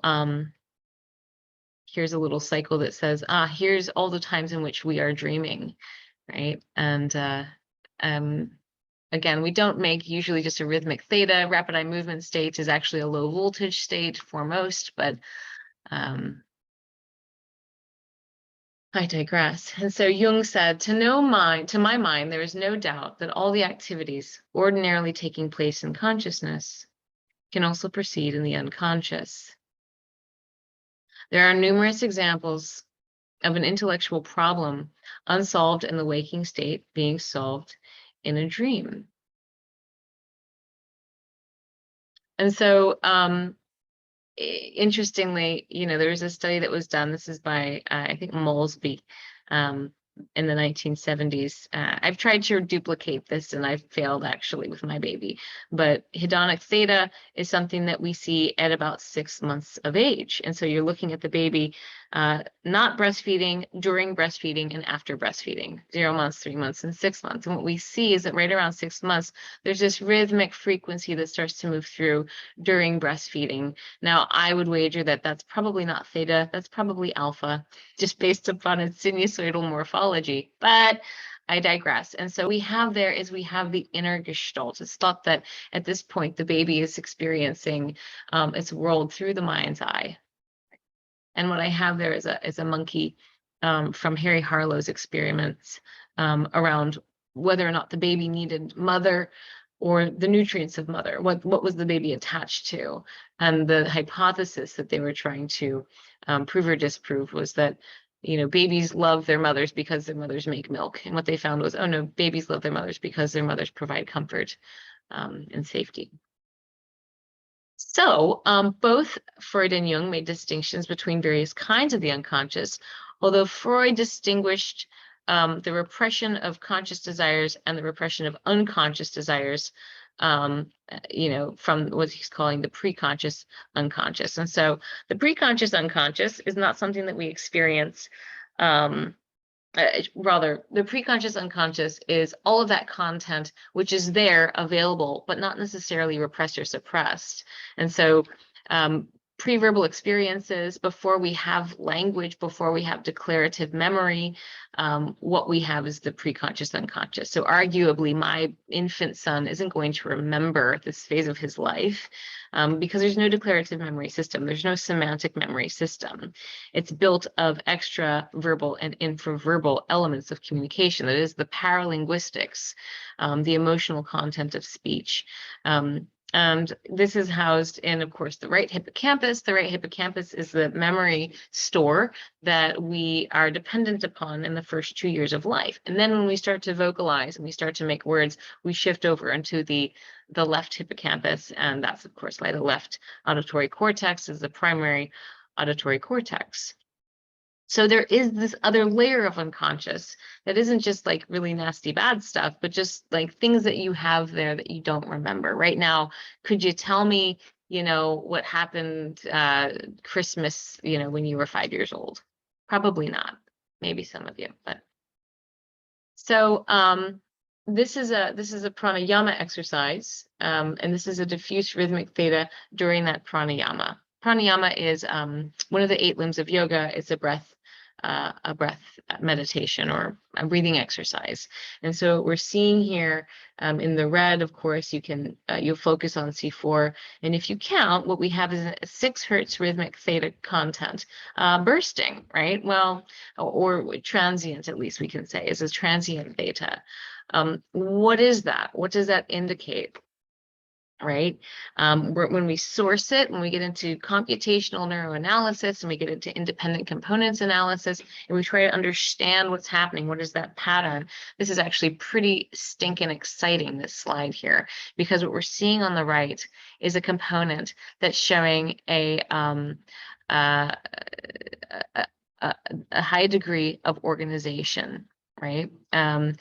here's a little cycle that says, here's all the times in which we are dreaming, right? And again, we don't make usually just a rhythmic theta. Rapid eye movement state is actually a low voltage state for most, but I digress. And so Jung said, to my mind, there is no doubt that all the activities ordinarily taking place in consciousness can also proceed in the unconscious. There are numerous examples of an intellectual problem unsolved in the waking state being solved in a dream. And so, interestingly, there was a study that was done. This is by, I think, Molesby in the 1970s. I've tried to duplicate this and I've failed actually with my baby. But hedonic theta is something that we see at about 6 months of age. And so you're looking at the baby not breastfeeding, during breastfeeding, and after breastfeeding, 0 months, 3 months, and 6 months. And what we see is that right around 6 months, there's this rhythmic frequency that starts to move through during breastfeeding. Now, I would wager that that's probably not theta, that's probably alpha, just based upon its sinusoidal morphology, but I digress. And so we have the inner gestalt. It's thought that at this point, the baby is experiencing its world through the mind's eye. And what I have there is a monkey from Harry Harlow's experiments around whether or not the baby needed mother or the nutrients of mother. What was the baby attached to? And the hypothesis that they were trying to prove or disprove was that babies love their mothers because their mothers make milk. And what they found was, oh no, babies love their mothers because their mothers provide comfort and safety. So both Freud and Jung made distinctions between various kinds of the unconscious, although Freud distinguished the repression of conscious desires and the repression of unconscious desires, from what he's calling the preconscious unconscious. And so the preconscious unconscious is not something that we experience. Rather, the preconscious unconscious is all of that content which is there available, but not necessarily repressed or suppressed. And so pre-verbal experiences, before we have language, before we have declarative memory, what we have is the preconscious unconscious. So arguably, my infant son isn't going to remember this phase of his life because there's no declarative memory system. There's no semantic memory system. It's built of extra verbal and infraverbal elements of communication. That is the paralinguistics, the emotional content of speech. And this is housed in, of course, the right hippocampus. The right hippocampus is the memory store that we are dependent upon in the first 2 years of life. And then when we start to vocalize and we start to make words, we shift over into the left hippocampus. And that's, of course, why the left auditory cortex is the primary auditory cortex. So there is this other layer of unconscious that isn't just like really nasty bad stuff, but just like things that you have there that you don't remember. Right now, could you tell me, what happened Christmas, when you were 5 years old? Probably not. Maybe some of you, but so this is a pranayama exercise, and this is a diffuse rhythmic theta during that pranayama. Pranayama is one of the 8 limbs of yoga. It's a breath meditation or a breathing exercise. And so what we're seeing here in the red, of course, you'll focus on C4. And if you count, what we have is a 6 hertz rhythmic theta content bursting, right? Well, or transient, at least we can say, is a transient theta. What is that? What does that indicate? Right? When we source it, when we get into computational neuroanalysis and we get into independent components analysis, and we try to understand what's happening, what is that pattern? This is actually pretty stinking exciting, this slide here, because what we're seeing on the right is a component that's showing a high degree of organization, right? And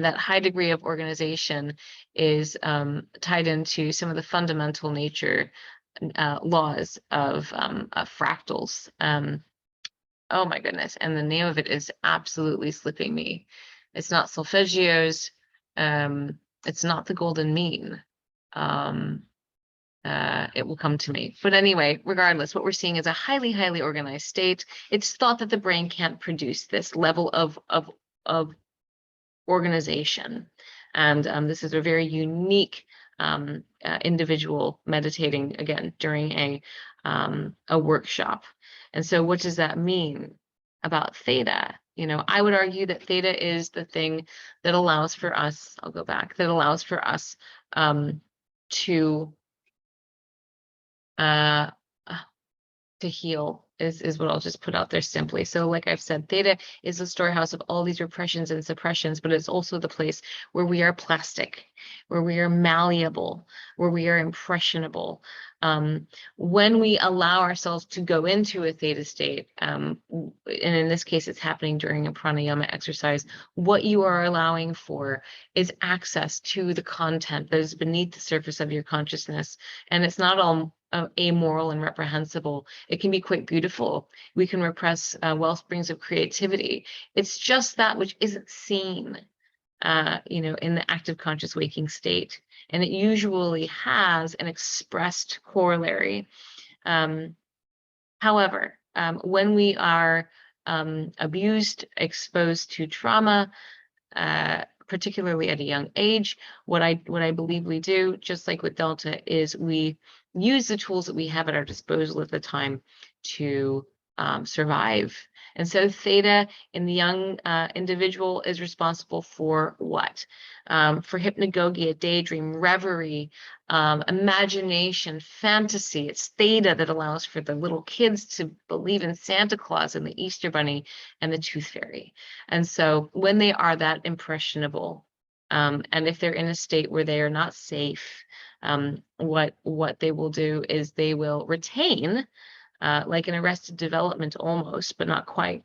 that high degree of organization is tied into some of the fundamental nature laws of fractals. Oh my goodness. And the name of it is absolutely slipping me. It's not solfeggios. It's not the golden mean. It will come to me. But anyway, regardless, what we're seeing is a highly, highly organized state. It's thought that the brain can't produce this level of organization. And this is a very unique individual meditating, again, during a workshop. And so what does that mean about theta? I would argue that theta is the thing that allows for us, I'll go back, that allows for us to heal is what I'll just put out there simply. So like I've said, theta is the storehouse of all these repressions and suppressions, but it's also the place where we are plastic, where we are malleable, where we are impressionable. When we allow ourselves to go into a theta state, and in this case, it's happening during a pranayama exercise, what you are allowing for is access to the content that is beneath the surface of your consciousness. And it's not all amoral and reprehensible. It can be quite beautiful. We can repress well springs of creativity. It's just that which isn't seen, in the active conscious waking state. And it usually has an expressed corollary. However, when we are abused, exposed to trauma, particularly at a young age, what I believe we do, just like with Delta, is we use the tools that we have at our disposal at the time to survive. And so theta in the young individual is responsible for what? For hypnagogia, daydream, reverie, imagination, fantasy. It's theta that allows for the little kids to believe in Santa Claus and the Easter Bunny and the Tooth Fairy. And so when they are that impressionable, and if they're in a state where they are not safe, what they will do is they will retain, like an arrested development almost, but not quite.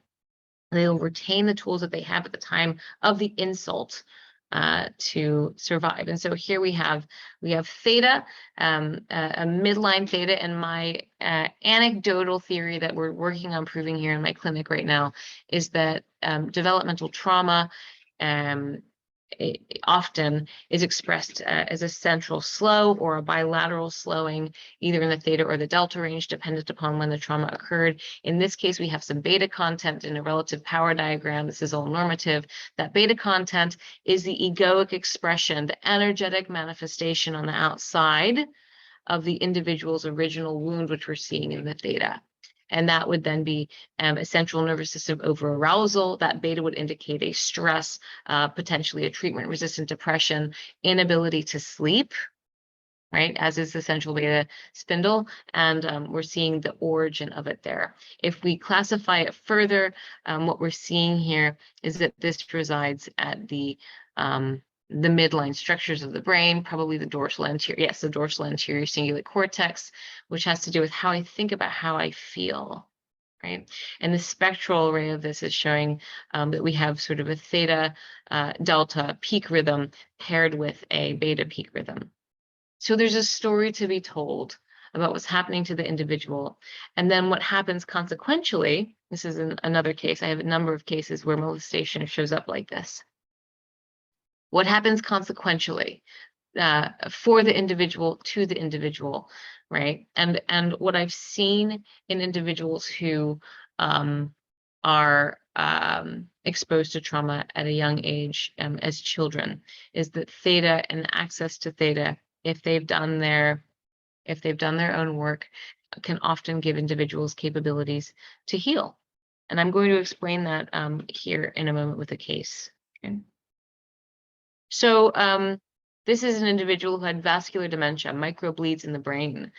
They'll retain the tools that they have at the time of the insult to survive. And so here we have theta, a midline theta, and my anecdotal theory that we're working on proving here in my clinic right now is that developmental trauma often is expressed as a central slow or a bilateral slowing, either in the theta or the delta range, dependent upon when the trauma occurred. In this case, we have some beta content in a relative power diagram. This is all normative. That beta content is the egoic expression, the energetic manifestation on the outside of the individual's original wound, which we're seeing in the theta. And that would then be a central nervous system over-arousal. That beta would indicate a stress, potentially a treatment-resistant depression, inability to sleep, right, as is the central beta spindle. And we're seeing the origin of it there. If we classify it further, what we're seeing here is that this resides at the midline structures of the brain, probably the dorsal anterior, yes, the dorsal anterior cingulate cortex, which has to do with how I think about how I feel, right? And the spectral array of this is showing that we have sort of a theta delta peak rhythm paired with a beta peak rhythm. So there's a story to be told about what's happening to the individual. And then what happens consequentially, this is another case, I have a number of cases where molestation shows up like this. What happens consequentially for the individual to the individual, right? And what I've seen in individuals who are exposed to trauma at a young age as children is that theta and access to theta, if they've done their own work, can often give individuals capabilities to heal. And I'm going to explain that here in a moment with a case. Okay. So this is an individual who had vascular dementia, microbleeds in the brain.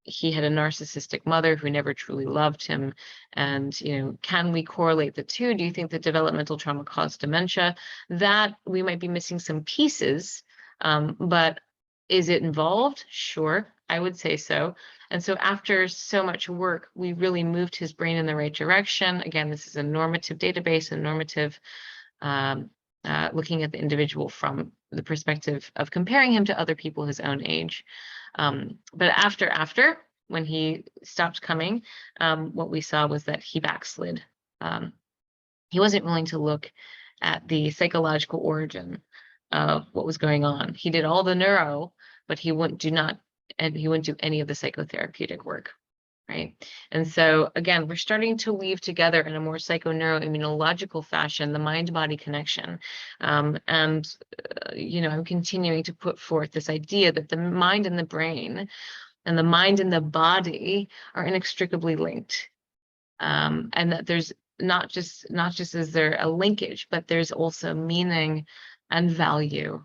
He had a narcissistic mother who never truly loved him. And, you know, can we correlate the two? Do you think that developmental trauma caused dementia? That we might be missing some pieces, but is it involved? Sure, I would say so. And so after so much work, we really moved his brain in the right direction. Again, this is a normative database, a normative looking at the individual from the perspective of comparing him to other people his own age. But after, when he stopped coming, what we saw was that he backslid. He wasn't willing to look at the psychological origin of what was going on. He did all the neuro, but he wouldn't do any of the psychotherapeutic work. Right. And so, again, we're starting to weave together in a more psychoneuroimmunological fashion the mind-body connection. You know, I'm continuing to put forth this idea that the mind and the brain and the mind and the body are inextricably linked. And that there's not just is there a linkage, but there's also meaning and value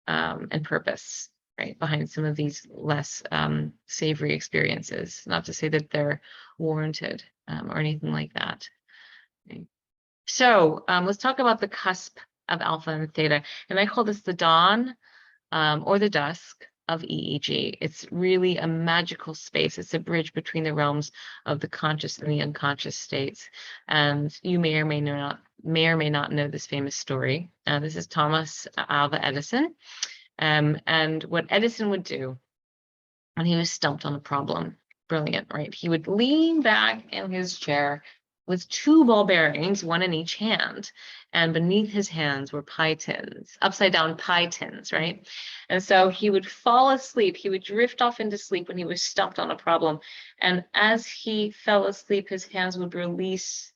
and purpose, right, behind some of these less savory experiences. Not to say that they're warranted or anything like that. Okay. So let's talk about the cusp of alpha and theta. And I call this the dawn or the dusk of EEG. It's really a magical space. It's a bridge between the realms of the conscious and the unconscious states. And you may or may not know this famous story. This is Thomas Alva Edison. And what Edison would do when he was stumped on a problem, brilliant, right? He would lean back in his chair with two ball bearings, one in each hand, and beneath his hands were pie tins, upside down pie tins, right? And so he would fall asleep. He would drift off into sleep when he was stumped on a problem. And as he fell asleep, his hands would release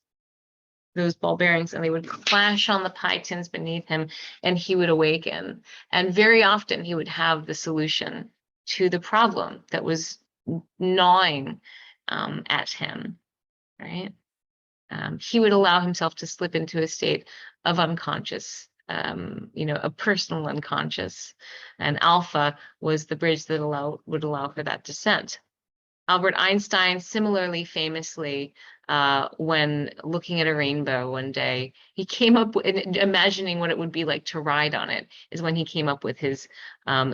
those ball bearings and they would clash on the pie tins beneath him and he would awaken. And very often he would have the solution to the problem that was gnawing at him, right? He would allow himself to slip into a state of unconscious, you know, a personal unconscious. And alpha was the bridge that would allow for that descent. Albert Einstein, similarly famously, when looking at a rainbow one day, he came up with, imagining what it would be like to ride on it, is when he came up with his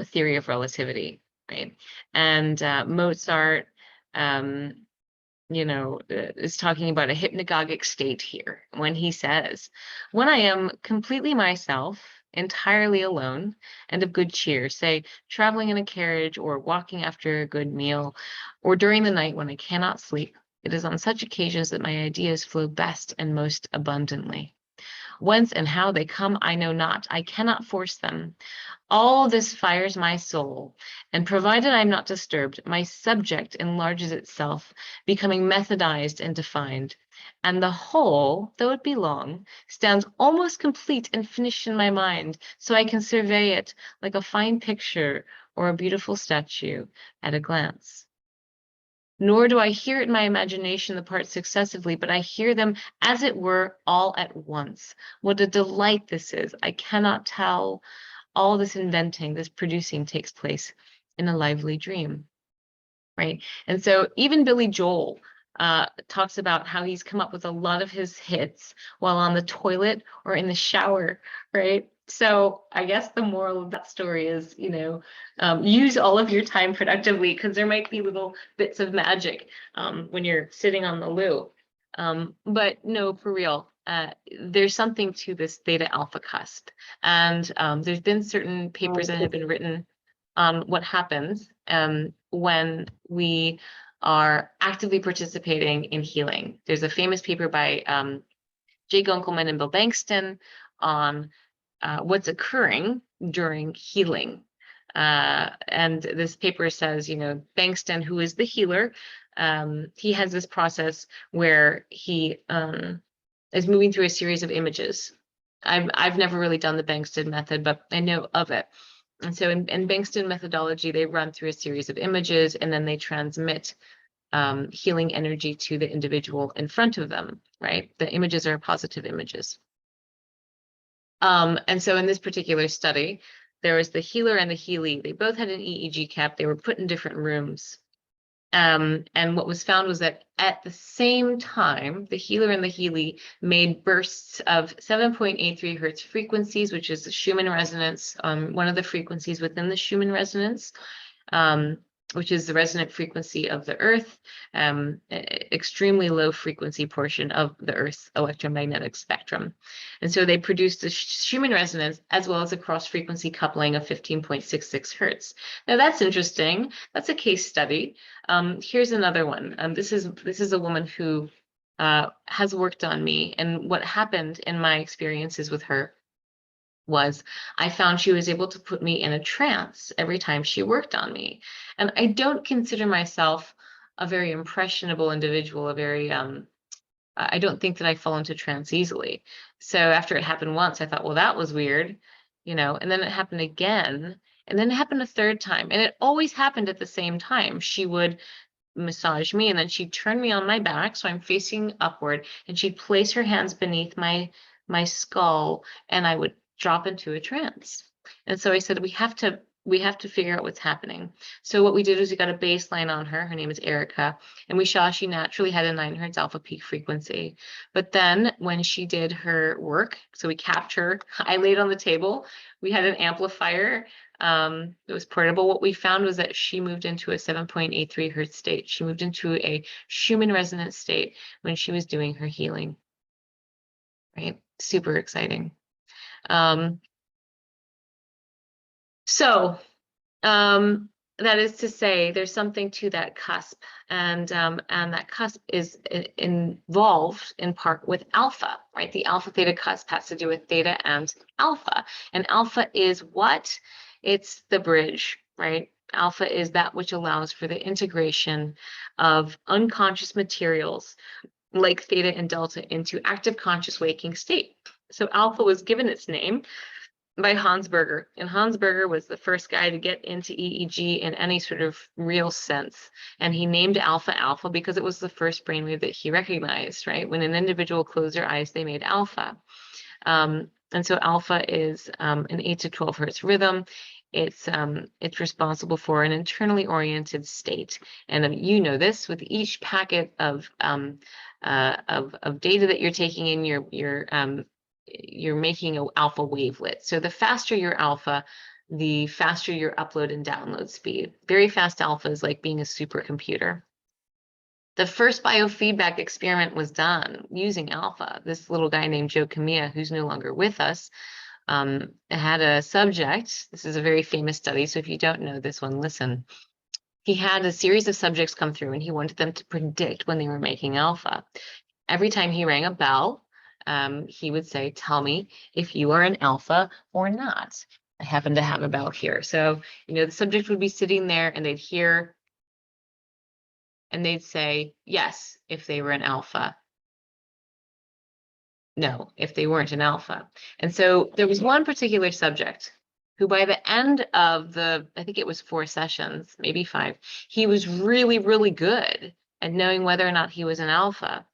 theory of relativity, right? And Mozart, you know, is talking about a hypnagogic state here when he says, when I am completely myself, entirely alone and of good cheer, say traveling in a carriage or walking after a good meal, or during the night when I cannot sleep, it is on such occasions that my ideas flow best and most abundantly. Whence and how they come, I know not. I cannot force them. All this fires my soul, and provided I am not disturbed, my subject enlarges itself, becoming methodized and defined. And the whole, though it be long, stands almost complete and finished in my mind, so I can survey it like a fine picture or a beautiful statue at a glance. Nor do I hear it in my imagination the parts successively, but I hear them, as it were, all at once. What a delight this is! I cannot tell. All this inventing, this producing takes place in a lively dream, right? And so even Billy Joel talks about how he's come up with a lot of his hits while on the toilet or in the shower, right? So I guess the moral of that story is, use all of your time productively, because there might be little bits of magic when you're sitting on the loo. But no, for real, there's something to this theta alpha cusp. And there's been certain papers that have been written on what happens when we are actively participating in healing. There's a famous paper by Jay Gunkelman and Bill Bankston on what's occurring during healing. And this paper says, Bankston, who is the healer, he has this process where he is moving through a series of images. I've never really done the Bankston method, but I know of it. And so in Bankston methodology, they run through a series of images and then they transmit healing energy to the individual in front of them, right? The images are positive images. And so in this particular study, there was the healer and the healee. They both had an EEG cap. They were put in different rooms. And what was found was that at the same time, the healer and the healee made bursts of 7.83 hertz frequencies, which is the Schumann resonance, one of the frequencies within the Schumann resonance, which is the resonant frequency of the Earth, extremely low frequency portion of the Earth's electromagnetic spectrum. And so they produced the Schumann resonance as well as a cross-frequency coupling of 15.66 hertz. Now that's interesting. That's a case study. Here's another one. This is a woman who has worked on me, and what happened in my experiences with her was I found she was able to put me in a trance every time she worked on me. And I don't consider myself a very impressionable individual, I don't think that I fall into trance easily. So after it happened once, I thought, well, that was weird, and then it happened again, and then it happened a third time. And it always happened at the same time. She would massage me and then she'd turn me on my back, so I'm facing upward, and she'd place her hands beneath my skull, and I would drop into a trance. And so I said, we have to figure out what's happening. So what we did is we got a baseline on her. Her name is Erica, and we saw she naturally had a 9 hertz alpha peak frequency. But then when she did her work, so we capped her, I laid on the table, we had an amplifier. It was portable. What we found was that she moved into a 7.83 hertz state. She moved into a Schumann resonance state when she was doing her healing. Right? Super exciting. That is to say, there's something to that cusp, and that cusp is involved in part with alpha, right? The alpha theta cusp has to do with theta and alpha is what? It's the bridge, right? Alpha is that which allows for the integration of unconscious materials like theta and delta into active conscious waking state. So alpha was given its name by Hans Berger, and Hans Berger was the first guy to get into EEG in any sort of real sense, and he named alpha alpha because it was the first brainwave that he recognized, right? When an individual closed their eyes, they made alpha. And so alpha is an 8 to 12 hertz rhythm. It's responsible for an internally oriented state, and you know this with each packet of data that you're taking in, you're making an alpha wavelet. So the faster your alpha, the faster your upload and download speed. Very fast alpha is like being a supercomputer. The first biofeedback experiment was done using alpha. This little guy named Joe Camilla, who's no longer with us, had a subject. This is a very famous study, so if you don't know this one, listen. He had a series of subjects come through, and he wanted them to predict when they were making alpha. Every time he rang a bell, he would say, tell me if you are an alpha or not. I happen to have a bell here. So, the subject would be sitting there and they'd hear, and they'd say, yes, if they were an alpha. No, if they weren't an alpha. And so there was one particular subject who by the end of I think it was 4 sessions, maybe 5, he was really, really good at knowing whether or not he was an alpha.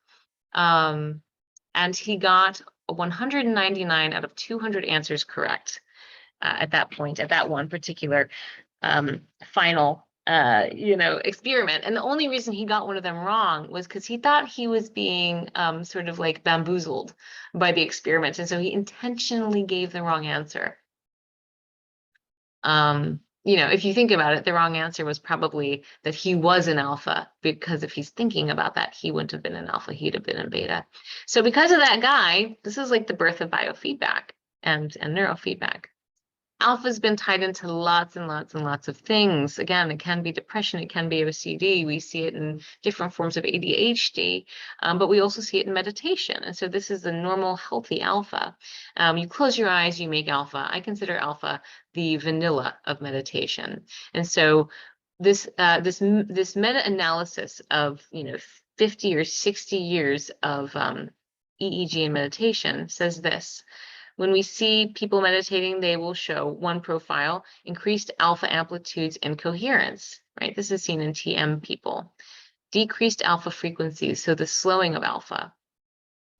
And he got 199 out of 200 answers correct at that point, at that one particular final experiment. And the only reason he got one of them wrong was because he thought he was being sort of like bamboozled by the experiment. And so he intentionally gave the wrong answer. If you think about it, the wrong answer was probably that he was an alpha, because if he's thinking about that, he wouldn't have been an alpha, he'd have been in beta. So because of that guy, this is like the birth of biofeedback and neurofeedback. Alpha's been tied into lots and lots and lots of things. Again, it can be depression, it can be OCD. We see it in different forms of ADHD, but we also see it in meditation. And so this is the normal, healthy alpha. You close your eyes, you make alpha. I consider alpha the vanilla of meditation. And so this meta-analysis of 50 or 60 years of EEG and meditation says this. When we see people meditating, they will show one profile, increased alpha amplitudes and coherence, right? This is seen in TM people. Decreased alpha frequencies, so the slowing of alpha.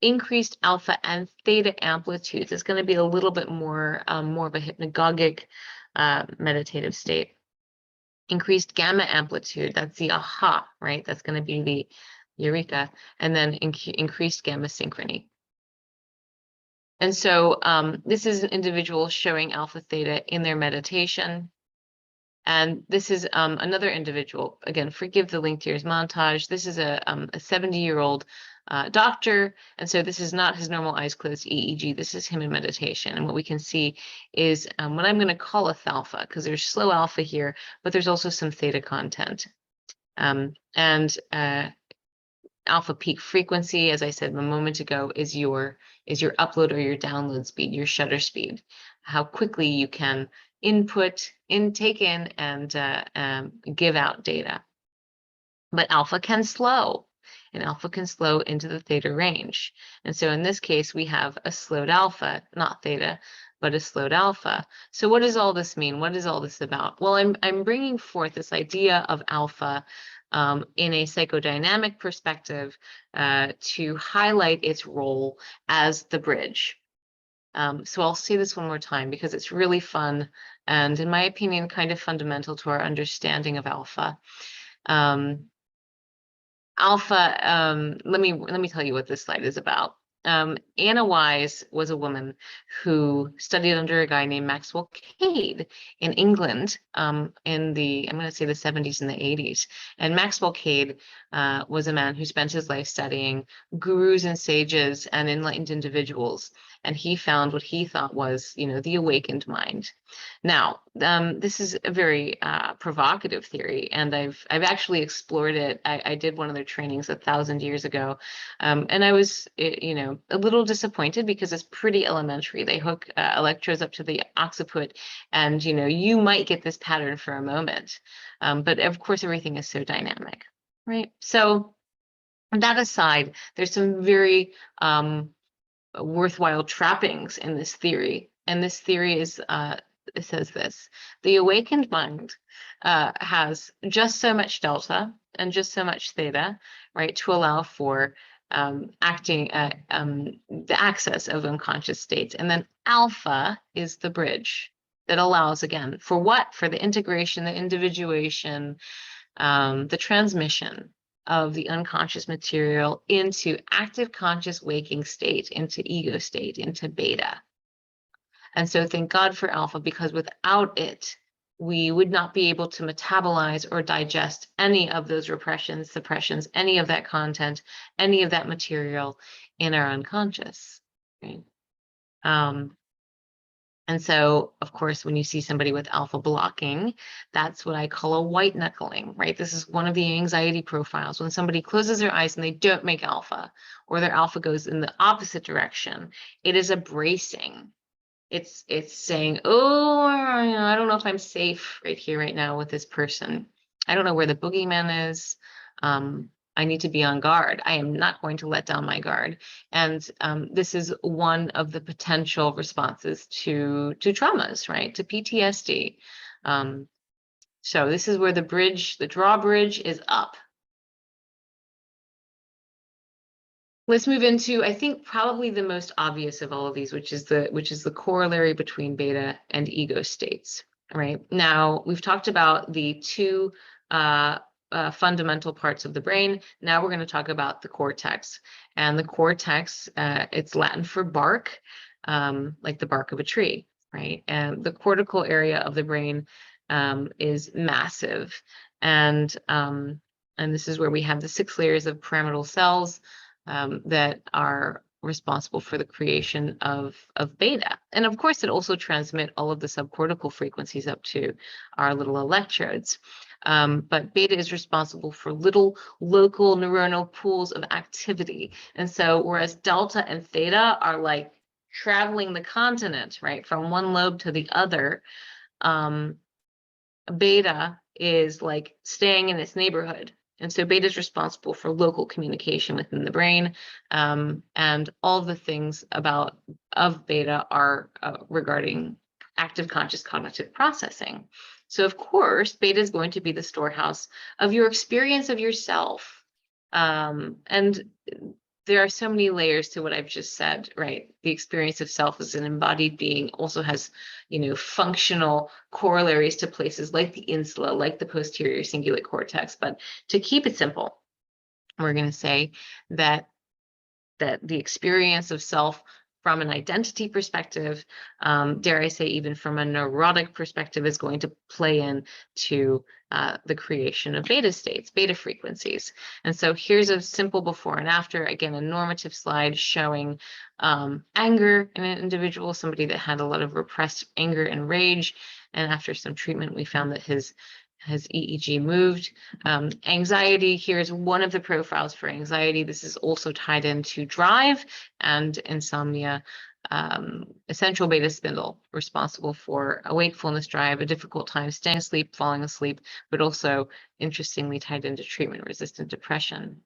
Increased alpha and theta amplitudes. It's going to be a little bit more of a hypnagogic meditative state. Increased gamma amplitude, that's the aha, right? That's going to be the eureka. And then increased gamma synchrony. And so this is an individual showing alpha theta in their meditation. And this is another individual. Again, forgive the linked years montage. This is a 70-year-old doctor. And so this is not his normal eyes closed EEG. This is him in meditation. And what we can see is what I'm going to call a thalpha, because there's slow alpha here, but there's also some theta content. Alpha peak frequency, as I said a moment ago, is your upload or your download speed, your shutter speed, how quickly you can take in and give out data. But alpha can slow, and alpha can slow into the theta range. And so in this case, we have a slowed alpha, not theta, but a slowed alpha. So what does all this mean? What is all this about? Well, I'm bringing forth this idea of alpha in a psychodynamic perspective to highlight its role as the bridge. So I'll say this one more time because it's really fun and, in my opinion, kind of fundamental to our understanding of alpha. Let me tell you what this slide is about. Anna Wise was a woman who studied under a guy named Maxwell Cade in England in the, I'm going to say the 70s and the 80s. And Maxwell Cade was a man who spent his life studying gurus and sages and enlightened individuals. And he found what he thought was, the awakened mind. Now, this is a very provocative theory, and I've actually explored it. I did one of their trainings 1,000 years ago, and I was, a little disappointed because it's pretty elementary. They hook electrodes up to the occiput, and you might get this pattern for a moment, but of course everything is so dynamic, right? So that aside, there's some very worthwhile trappings in this theory, and this theory is it says this: the awakened mind has just so much delta and just so much theta, right, to allow for acting the access of unconscious states, and then alpha is the bridge that allows, again, for what? For the integration, the individuation, the transmission of the unconscious material into active conscious waking state, into ego state, into beta. And so thank God for alpha, because without it, we would not be able to metabolize or digest any of those repressions, suppressions, any of that content, any of that material in our unconscious. Right? And so, of course, when you see somebody with alpha blocking, that's what I call a white knuckling, right? This is one of the anxiety profiles. When somebody closes their eyes and they don't make alpha, or their alpha goes in the opposite direction, it is a bracing. It's saying, oh, I don't know if I'm safe right here, right now with this person. I don't know where the boogeyman is. I need to be on guard. I am not going to let down my guard. And this is one of the potential responses to traumas, right? To PTSD. So this is where the drawbridge is up. Let's move into, I think, probably the most obvious of all of these, which is the corollary between beta and ego states. Right now, we've talked about the two fundamental parts of the brain. Now we're going to talk about the cortex. And the cortex, it's Latin for bark, like the bark of a tree, right? And the cortical area of the brain is massive. And this is where we have the 6 layers of pyramidal cells that are responsible for the creation of beta. And of course, it also transmits all of the subcortical frequencies up to our little electrodes. But beta is responsible for little local neuronal pools of activity. And so whereas delta and theta are like traveling the continent, right, from one lobe to the other, beta is like staying in its neighborhood. And so beta is responsible for local communication within the brain. And all the things of beta are regarding active conscious cognitive processing. So of course, beta is going to be the storehouse of your experience of yourself. And there are so many layers to what I've just said, right? The experience of self as an embodied being also has, functional corollaries to places like the insula, like the posterior cingulate cortex. But to keep it simple, we're going to say that the experience of self from an identity perspective, dare I say even from a neurotic perspective, is going to play into the creation of beta states, beta frequencies. And so here's a simple before and after, again, a normative slide showing anger in an individual, somebody that had a lot of repressed anger and rage. And after some treatment, we found that his EEG moved. Anxiety, here's one of the profiles for anxiety. This is also tied into drive and insomnia. Essential beta spindle, responsible for wakefulness drive, a difficult time staying asleep, falling asleep, but also interestingly tied into treatment-resistant depression.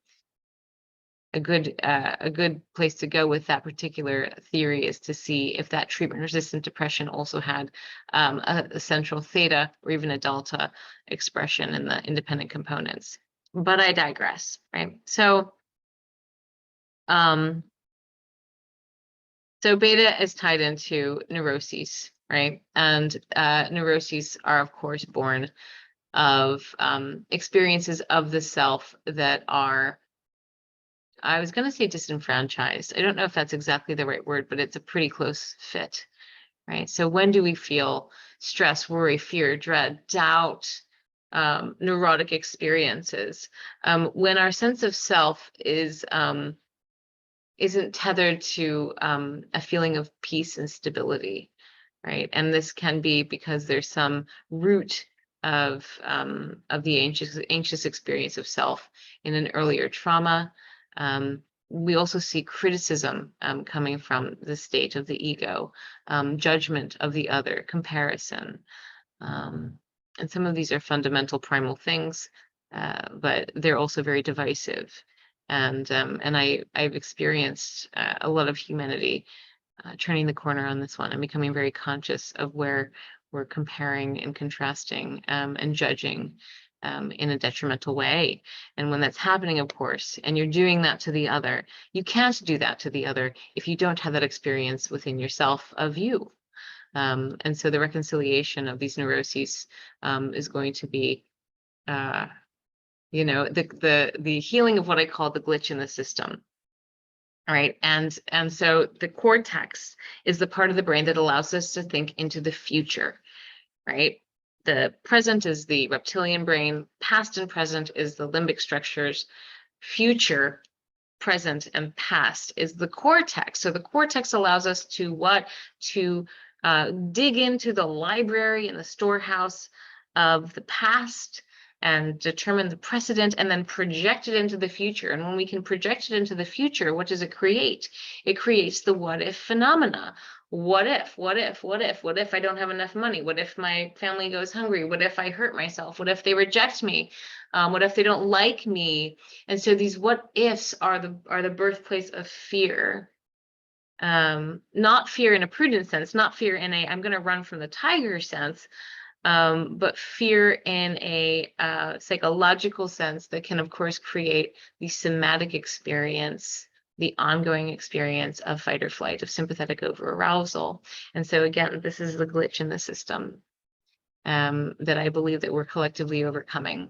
A good place to go with that particular theory is to see if that treatment-resistant depression also had a central theta or even a delta expression in the independent components. But I digress, right? So beta is tied into neuroses, right? And neuroses are, of course, born of experiences of the self that are, I was going to say disenfranchised. I don't know if that's exactly the right word, but it's a pretty close fit, right? So when do we feel stress, worry, fear, dread, doubt, neurotic experiences? When our sense of self isn't tethered to a feeling of peace and stability, right? And this can be because there's some root of the anxious experience of self in an earlier trauma. We also see criticism coming from the state of the ego, judgment of the other, comparison. And some of these are fundamental primal things, but they're also very divisive. And I've experienced a lot of humanity turning the corner on this one and becoming very conscious of where we're comparing and contrasting and judging in a detrimental way. And when that's happening, of course, and you're doing that to the other, you can't do that to the other if you don't have that experience within yourself of you. And so the reconciliation of these neuroses is going to be, the healing of what I call the glitch in the system. All right. And so the cortex is the part of the brain that allows us to think into the future, right? The present is the reptilian brain, past and present is the limbic structures, future, present, and past is the cortex. So the cortex allows us to what? To dig into the library and the storehouse of the past and determine the precedent and then project it into the future. And when we can project it into the future, what does it create? It creates the what if phenomena. What if I don't have enough money? What if my family goes hungry? What if I hurt myself? What if they reject me? What if they don't like me? And so these what ifs are the birthplace of fear. Not fear in a prudent sense, not fear in a I'm going to run from the tiger sense, but fear in a psychological sense that can, of course, create the somatic experience, the ongoing experience of fight or flight, of sympathetic overarousal. And so, again, this is the glitch in the system that I believe that we're collectively overcoming.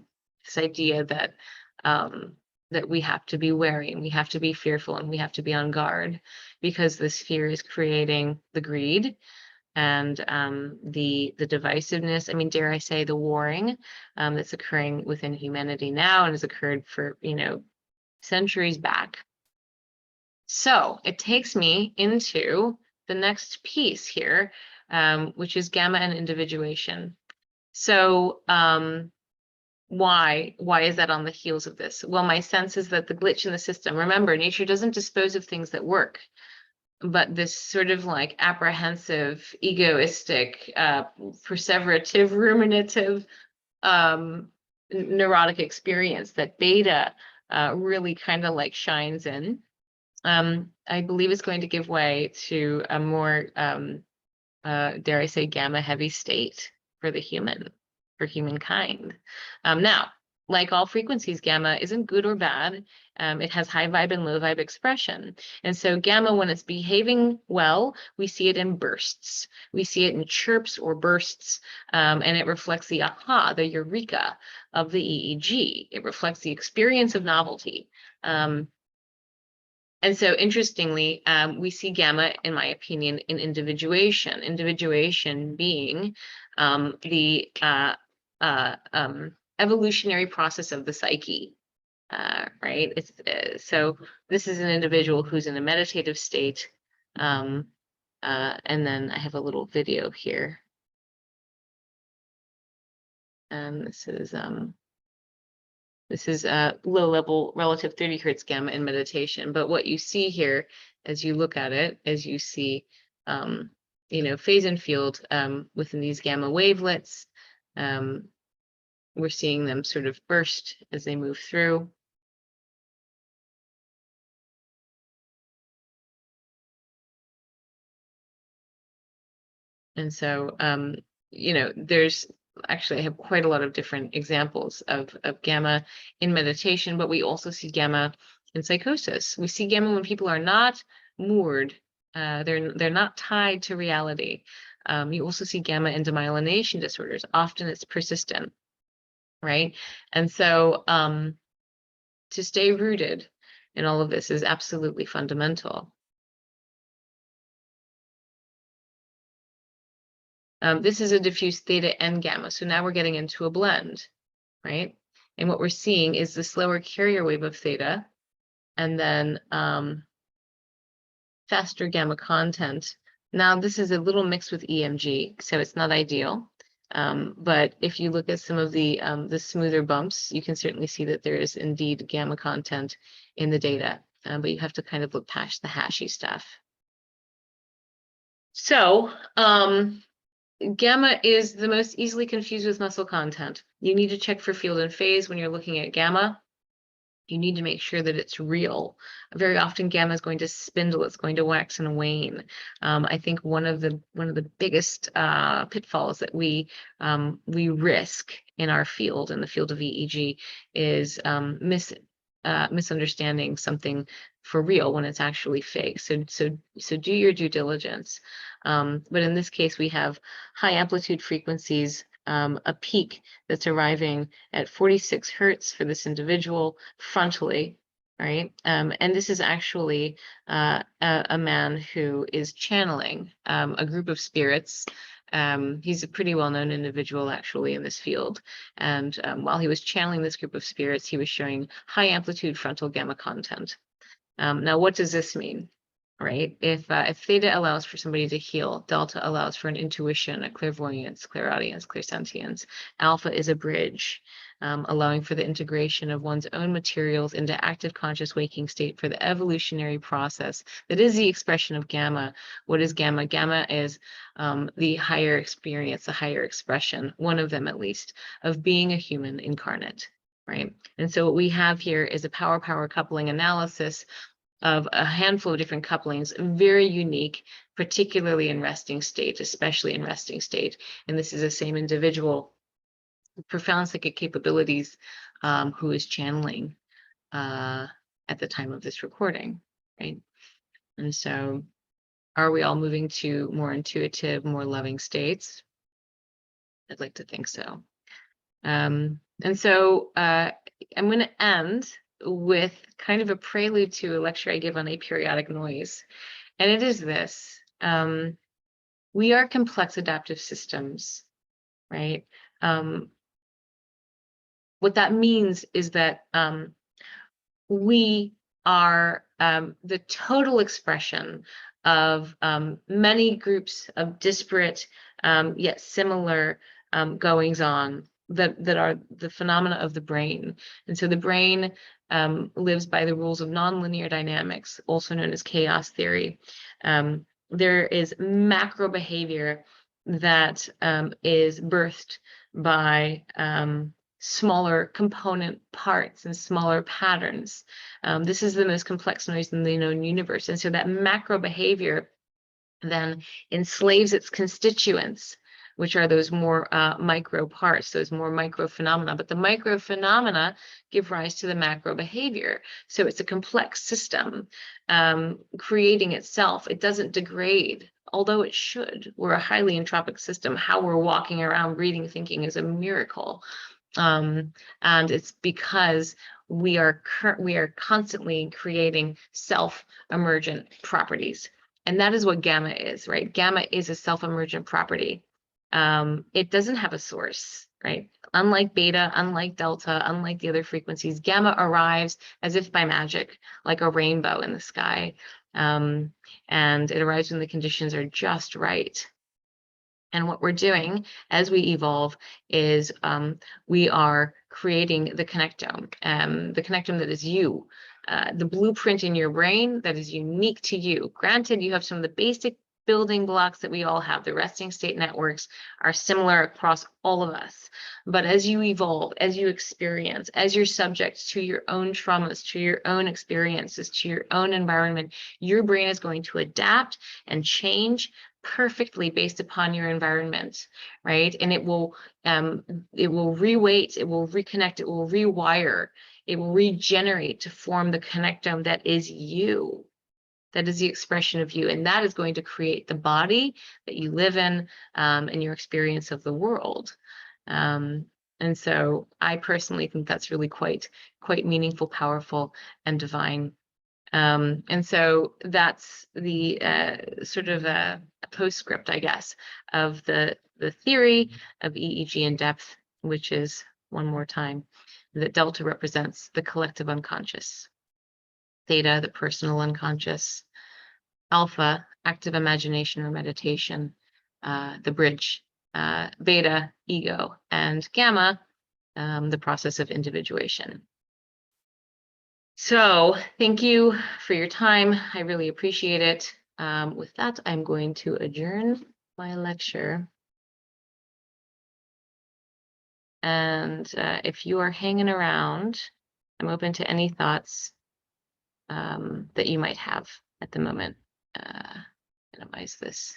this idea that that we have to be wary and we have to be fearful and we have to be on guard, because this fear is creating the greed and the divisiveness. I mean, dare I say, the warring that's occurring within humanity now and has occurred for, you know, centuries back. So it takes me into the next piece here, which is gamma and individuation. So why is that on the heels of this? Well, my sense is that the glitch in the system, remember, nature doesn't dispose of things that work, but this sort of like apprehensive, egoistic, perseverative, ruminative, neurotic experience that beta really kind of like shines in, I believe is going to give way to a more, dare I say, gamma heavy state for the human, for humankind. Now, like all frequencies, gamma isn't good or bad. It has high vibe and low vibe expression. And so gamma, when it's behaving well, we see it in bursts. We see it in chirps or bursts, and it reflects the aha, the eureka of the EEG. It reflects the experience of novelty. And so interestingly, we see gamma, in my opinion, in individuation. Individuation being the evolutionary process of the psyche, right? It's so this is an individual who's in a meditative state, and then I have a little video here, and this is low level relative 30 hertz gamma in meditation. But what you see here, as you look at it, as you see, you know, phase and field within these gamma wavelets, we're seeing them sort of burst as they move through. And so, you know, there's actually, I have quite a lot of different examples of gamma in meditation, but we also see gamma in psychosis. We see gamma when people are not moored, they're not tied to reality. You also see gamma in demyelination disorders. Often it's persistent, right? And so to stay rooted in all of this is absolutely fundamental. This is a diffuse theta and gamma. So now we're getting into a blend, right? And what we're seeing is the slower carrier wave of theta, and then faster gamma content. Now this is a little mixed with EMG, so it's not ideal. But if you look at some of the smoother bumps, you can certainly see that there is indeed gamma content in the data, but you have to kind of look past the hashy stuff. So, gamma is the most easily confused with muscle content. You need to check for field and phase when you're looking at gamma. You need to make sure that it's real. Very often gamma is going to spindle, it's going to wax and wane. I think one of the biggest pitfalls that we risk in our field, in the field of EEG, is misunderstanding something for real when it's actually fake. So do your due diligence. But in this case, we have high amplitude frequencies, a peak that's arriving at 46 hertz for this individual frontally, right? And this is actually a man who is channeling a group of spirits. He's a pretty well-known individual actually in this field. And while he was channeling this group of spirits, he was showing high amplitude frontal gamma content. Now, what does this mean? Right? If theta allows for somebody to heal, delta allows for an intuition, a clairvoyance, clairaudience, clairsentience. Alpha is a bridge, allowing for the integration of one's own materials into active conscious waking state for the evolutionary process that is the expression of gamma. What is gamma? Gamma is the higher experience, the higher expression, one of them at least, of being a human incarnate, right? And so what we have here is a power coupling analysis of a handful of different couplings, very unique, particularly in resting state, especially in resting state. And this is the same individual, profound psychic capabilities, who is channeling at the time of this recording, right? And so are we all moving to more intuitive, more loving states? I'd like to think so. And so I'm going to end with kind of a prelude to a lecture I give on aperiodic noise. And it is this. We are complex adaptive systems, right? What that means is that we are the total expression of many groups of disparate yet similar goings on that are the phenomena of the brain. And so the brain lives by the rules of nonlinear dynamics, also known as chaos theory. There is macro behavior that is birthed by smaller component parts and smaller patterns. This is the most complex noise in the known universe. And so that macro behavior then enslaves its constituents, which are those more micro parts, those more micro phenomena. But the micro phenomena give rise to the macro behavior. So it's a complex system creating itself. It doesn't degrade, although it should. We're a highly entropic system. How we're walking around, breathing, thinking is a miracle. And it's because we are constantly creating self-emergent properties. And that is what gamma is, right? Gamma is a self-emergent property. It doesn't have a source, right? Unlike beta, unlike delta, unlike the other frequencies, gamma arrives as if by magic, like a rainbow in the sky. And it arrives when the conditions are just right. And what we're doing as we evolve is we are creating the connectome that is you, the blueprint in your brain that is unique to you. Granted, you have some of the basic building blocks that we all have. The resting state networks are similar across all of us. But as you evolve, as you experience, as you're subject to your own traumas, to your own experiences, to your own environment, your brain is going to adapt and change perfectly based upon your environment, right? And it will reweight, it will reconnect, it will rewire, it will regenerate to form the connectome that is you. That is the expression of you, and that is going to create the body that you live in and your experience of the world. And so I personally think that's really quite meaningful, powerful, and divine. And so that's the sort of a postscript, I guess, of the theory of EEG in depth, which is, one more time, that delta represents the collective unconscious, theta, the personal unconscious, alpha, active imagination or meditation, the bridge, beta, ego, and gamma, the process of individuation. So thank you for your time. I really appreciate it. With that, I'm going to adjourn my lecture. And if you are hanging around, I'm open to any thoughts that you might have at the moment. Minimize this.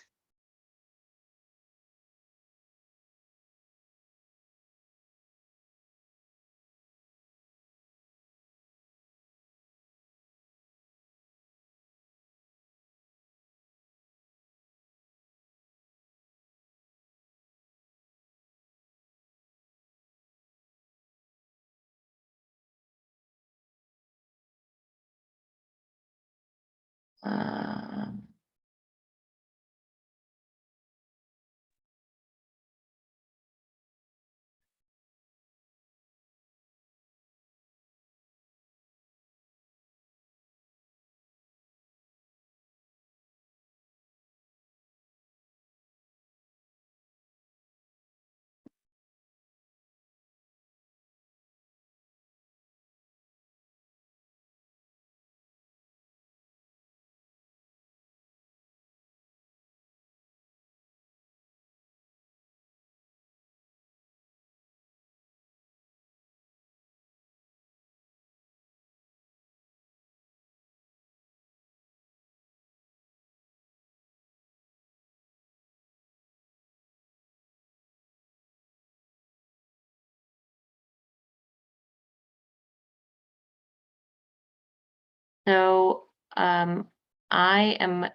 So I am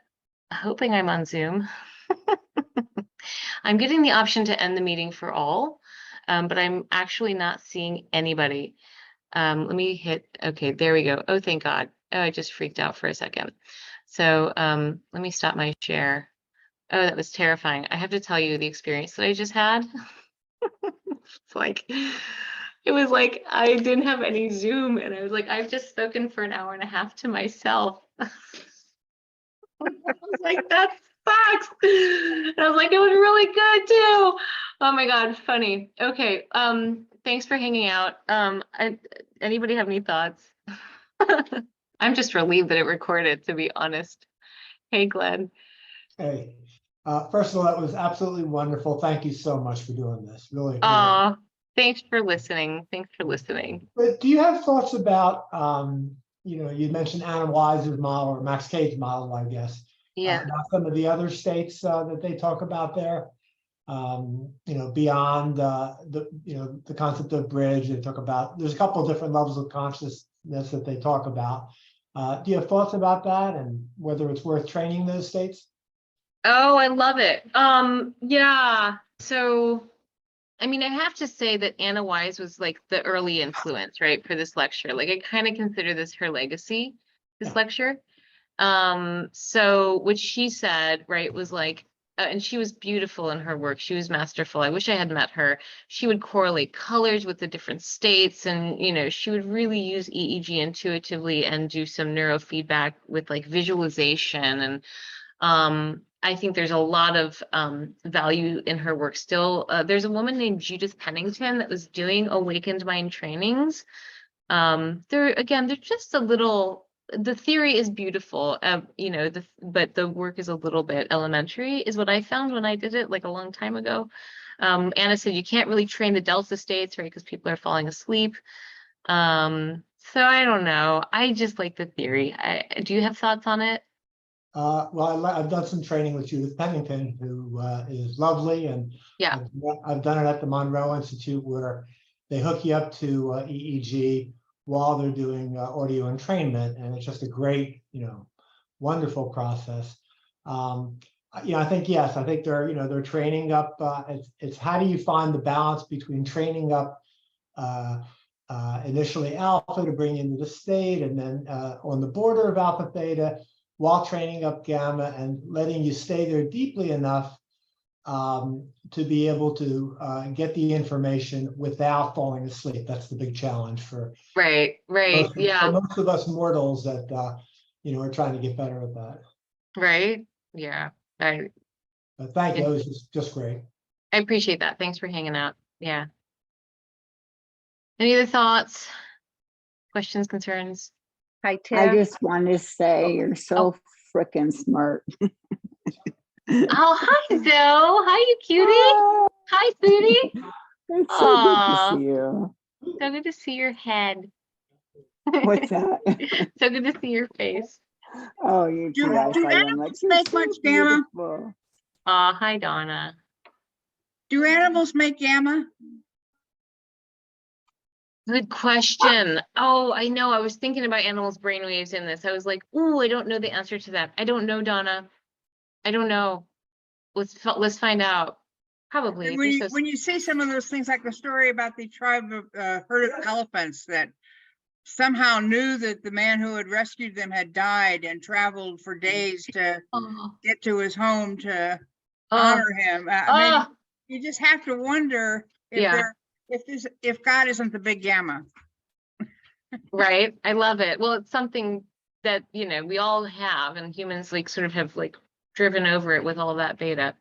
hoping I'm on Zoom. I'm getting the option to end the meeting for all. but I'm actually not seeing anybody. Let me hit, okay, there we go. Oh, thank God. Oh, I just freaked out for a second. So let me stop my share. Oh, that was terrifying. I have to tell you the experience that I just had. It's like, it was like I didn't have any Zoom, and I was like, I've just spoken for an hour and a half to myself. I was like, that sucks. And I was like, it was really good too. Oh my God, funny. Okay, thanks for hanging out. Anybody have any thoughts? I'm just relieved that it recorded, to be honest. Hey, Glenn. Hey, first of all, that was absolutely wonderful. Thank you so much for doing this. Really. Aw, thanks for listening. Thanks for listening. But do you have thoughts about, you mentioned Anna Wise's model or Max Cade's model, I guess, Yeah. about some of the other states that they talk about there, beyond the concept of bridge. They talk about, there's a couple of different levels of consciousness that they talk about. Do you have thoughts about that and whether it's worth training those states? Oh, I love it. Yeah. So, I mean, I have to say that Anna Wise was like the early influence, right, for this lecture. Like, I kind of consider this her legacy, this lecture. So what she said, right, was like, and she was beautiful in her work. She was masterful. I wish I had met her. She would correlate colors with the different states, and she would really use EEG intuitively and do some neurofeedback with like visualization. And I think there's a lot of value in her work still. There's a woman named Judith Pennington that was doing awakened mind trainings. They're just a little, the theory is beautiful, but the work is a little bit elementary, is what I found when I did it like a long time ago. Anna said you can't really train the delta states, right, because people are falling asleep. So I don't know. I just like the theory. Do you have thoughts on it? Well, I've done some training with Judith Pennington, who is lovely, and Yeah. I've done it at the Monroe Institute, where they hook you up to EEG while they're doing audio entrainment, and it's just a great, wonderful process. I think yes, I think they're training up. It's how do you find the balance between training up initially alpha to bring you into the state, and then on the border of alpha theta, while training up gamma and letting you stay there deeply enough to be able to get the information without falling asleep. That's the big challenge for Right. Yeah. for most of us mortals that are trying to get better at that. Right. Yeah. But thank you. It was just great. I appreciate that. Thanks for hanging out. Yeah. Any other thoughts, questions, concerns? Hi, Tiff. I just want to say you're so freaking smart. Oh, hi, Zoe. Hi, you cutie. Oh, Hi, sweetie. it's so good to see you. So good to see your head. What's that? So good to see your face. Oh, you too. Do animals make much gamma? Hi, Donna. Do animals make gamma? Good question. Oh, I know. I was thinking about animals' brainwaves in this. I was like, "Ooh, I don't know the answer to that. I don't know, Donna. I don't know. Let's find out. Probably. When you say some of those things, like the story about the tribe of herd of elephants that somehow knew that the man who had rescued them had died and traveled for days to get to his home to honor him. You just have to wonder if God isn't the big gamma. Right. I love it. Well, it's something that, we all have, and humans like sort of have like driven over it with all of that beta.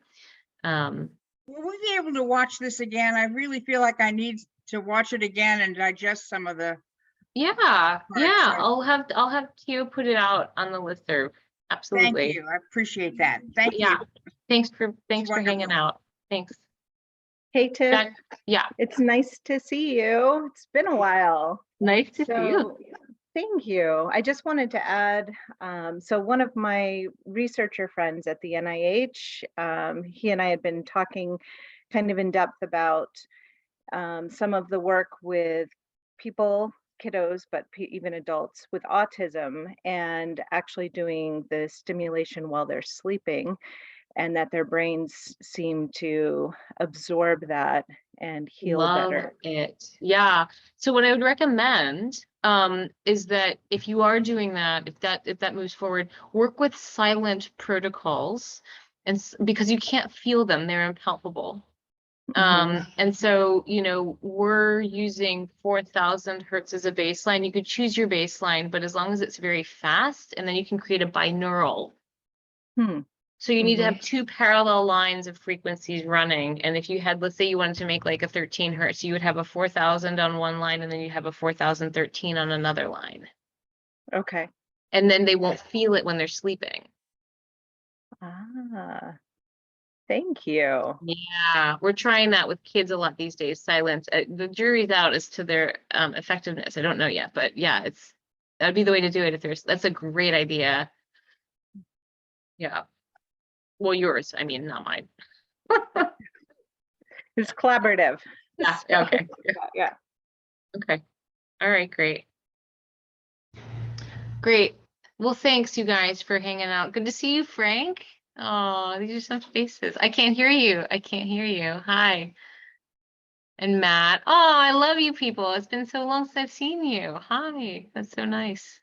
Will we be able to watch this again? I really feel like I need to watch it again and digest some of the. Yeah. I'll have Tio put it out on the listserv. Absolutely. Thank you. I appreciate that. Thank you. Thanks for hanging out. Thanks. Hey, Tiff. Yeah. It's nice to see you. It's been a while. Nice to see you. Thank you. I just wanted to add, so one of my researcher friends at the NIH, he and I had been talking kind of in depth about some of the work with people, kiddos, but even adults with autism, and actually doing the stimulation while they're sleeping. and that their brains seem to absorb that and heal Love better. it. Yeah. So what I would recommend is that if you are doing that, if that moves forward, work with silent protocols, and because you can't feel them, they're impalpable. And so, you know, we're using 4,000 hertz as a baseline. You could choose your baseline, but as long as it's very fast, and then you can create a binaural. So you need to have two parallel lines of frequencies running. And if you had, let's say you wanted to make like a 13 hertz, you would have a 4,000 on one line, and then you have a 4,013 on another line. Okay. And then they won't feel it when they're sleeping. Ah, thank you. Yeah, we're trying that with kids a lot these days. Silence. The jury's out as to their effectiveness. I don't know yet, but yeah, that'd be the way to do it. That's a great idea. Yeah. Well, yours. I mean, not mine. It's collaborative. Yeah. Okay. Yeah. Okay. All right. Great. Great. Well, thanks you guys for hanging out. Good to see you, Frank. Oh, these are some faces. I can't hear you. I can't hear you. Hi. And Matt. Oh, I love you people. It's been so long since I've seen you. Hi. That's so nice.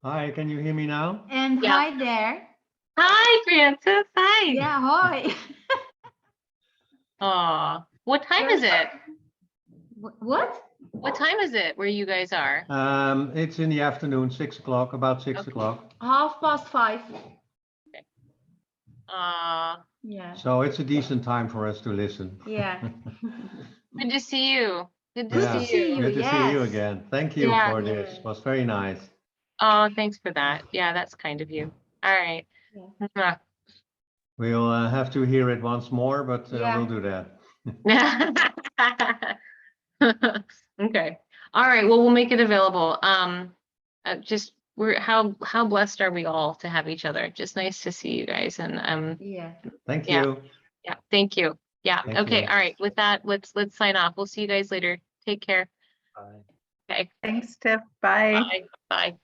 Hi, can you hear me now? And Yeah. hi there. Hi, Francis. Hi. Yeah, hi. Aw. What time is it? What? What time is it where you guys are? It's in the afternoon, 6 o'clock, about 6 Okay. o'clock. 5:30. Yeah. So it's a decent time for us to listen. Yeah. Good to see you. Good to Yeah, see see you. you. good to see you yes. again. Thank you Yeah. for this. It was very nice. Oh, thanks for that. Yeah, that's kind of you. All right. Mwah. We'll have to hear it once more, but Yeah. we'll do that. Okay. All right. Well, we'll make it available. Just how blessed are we all to have each other? Just nice to see you guys. And Yeah. Thank Yeah. you. yeah, thank you. Yeah. Thank Okay. you. All right. With that, let's sign off. We'll see you guys later. Take care. Bye. Okay. Thanks, Tiff. Bye. Bye. Bye.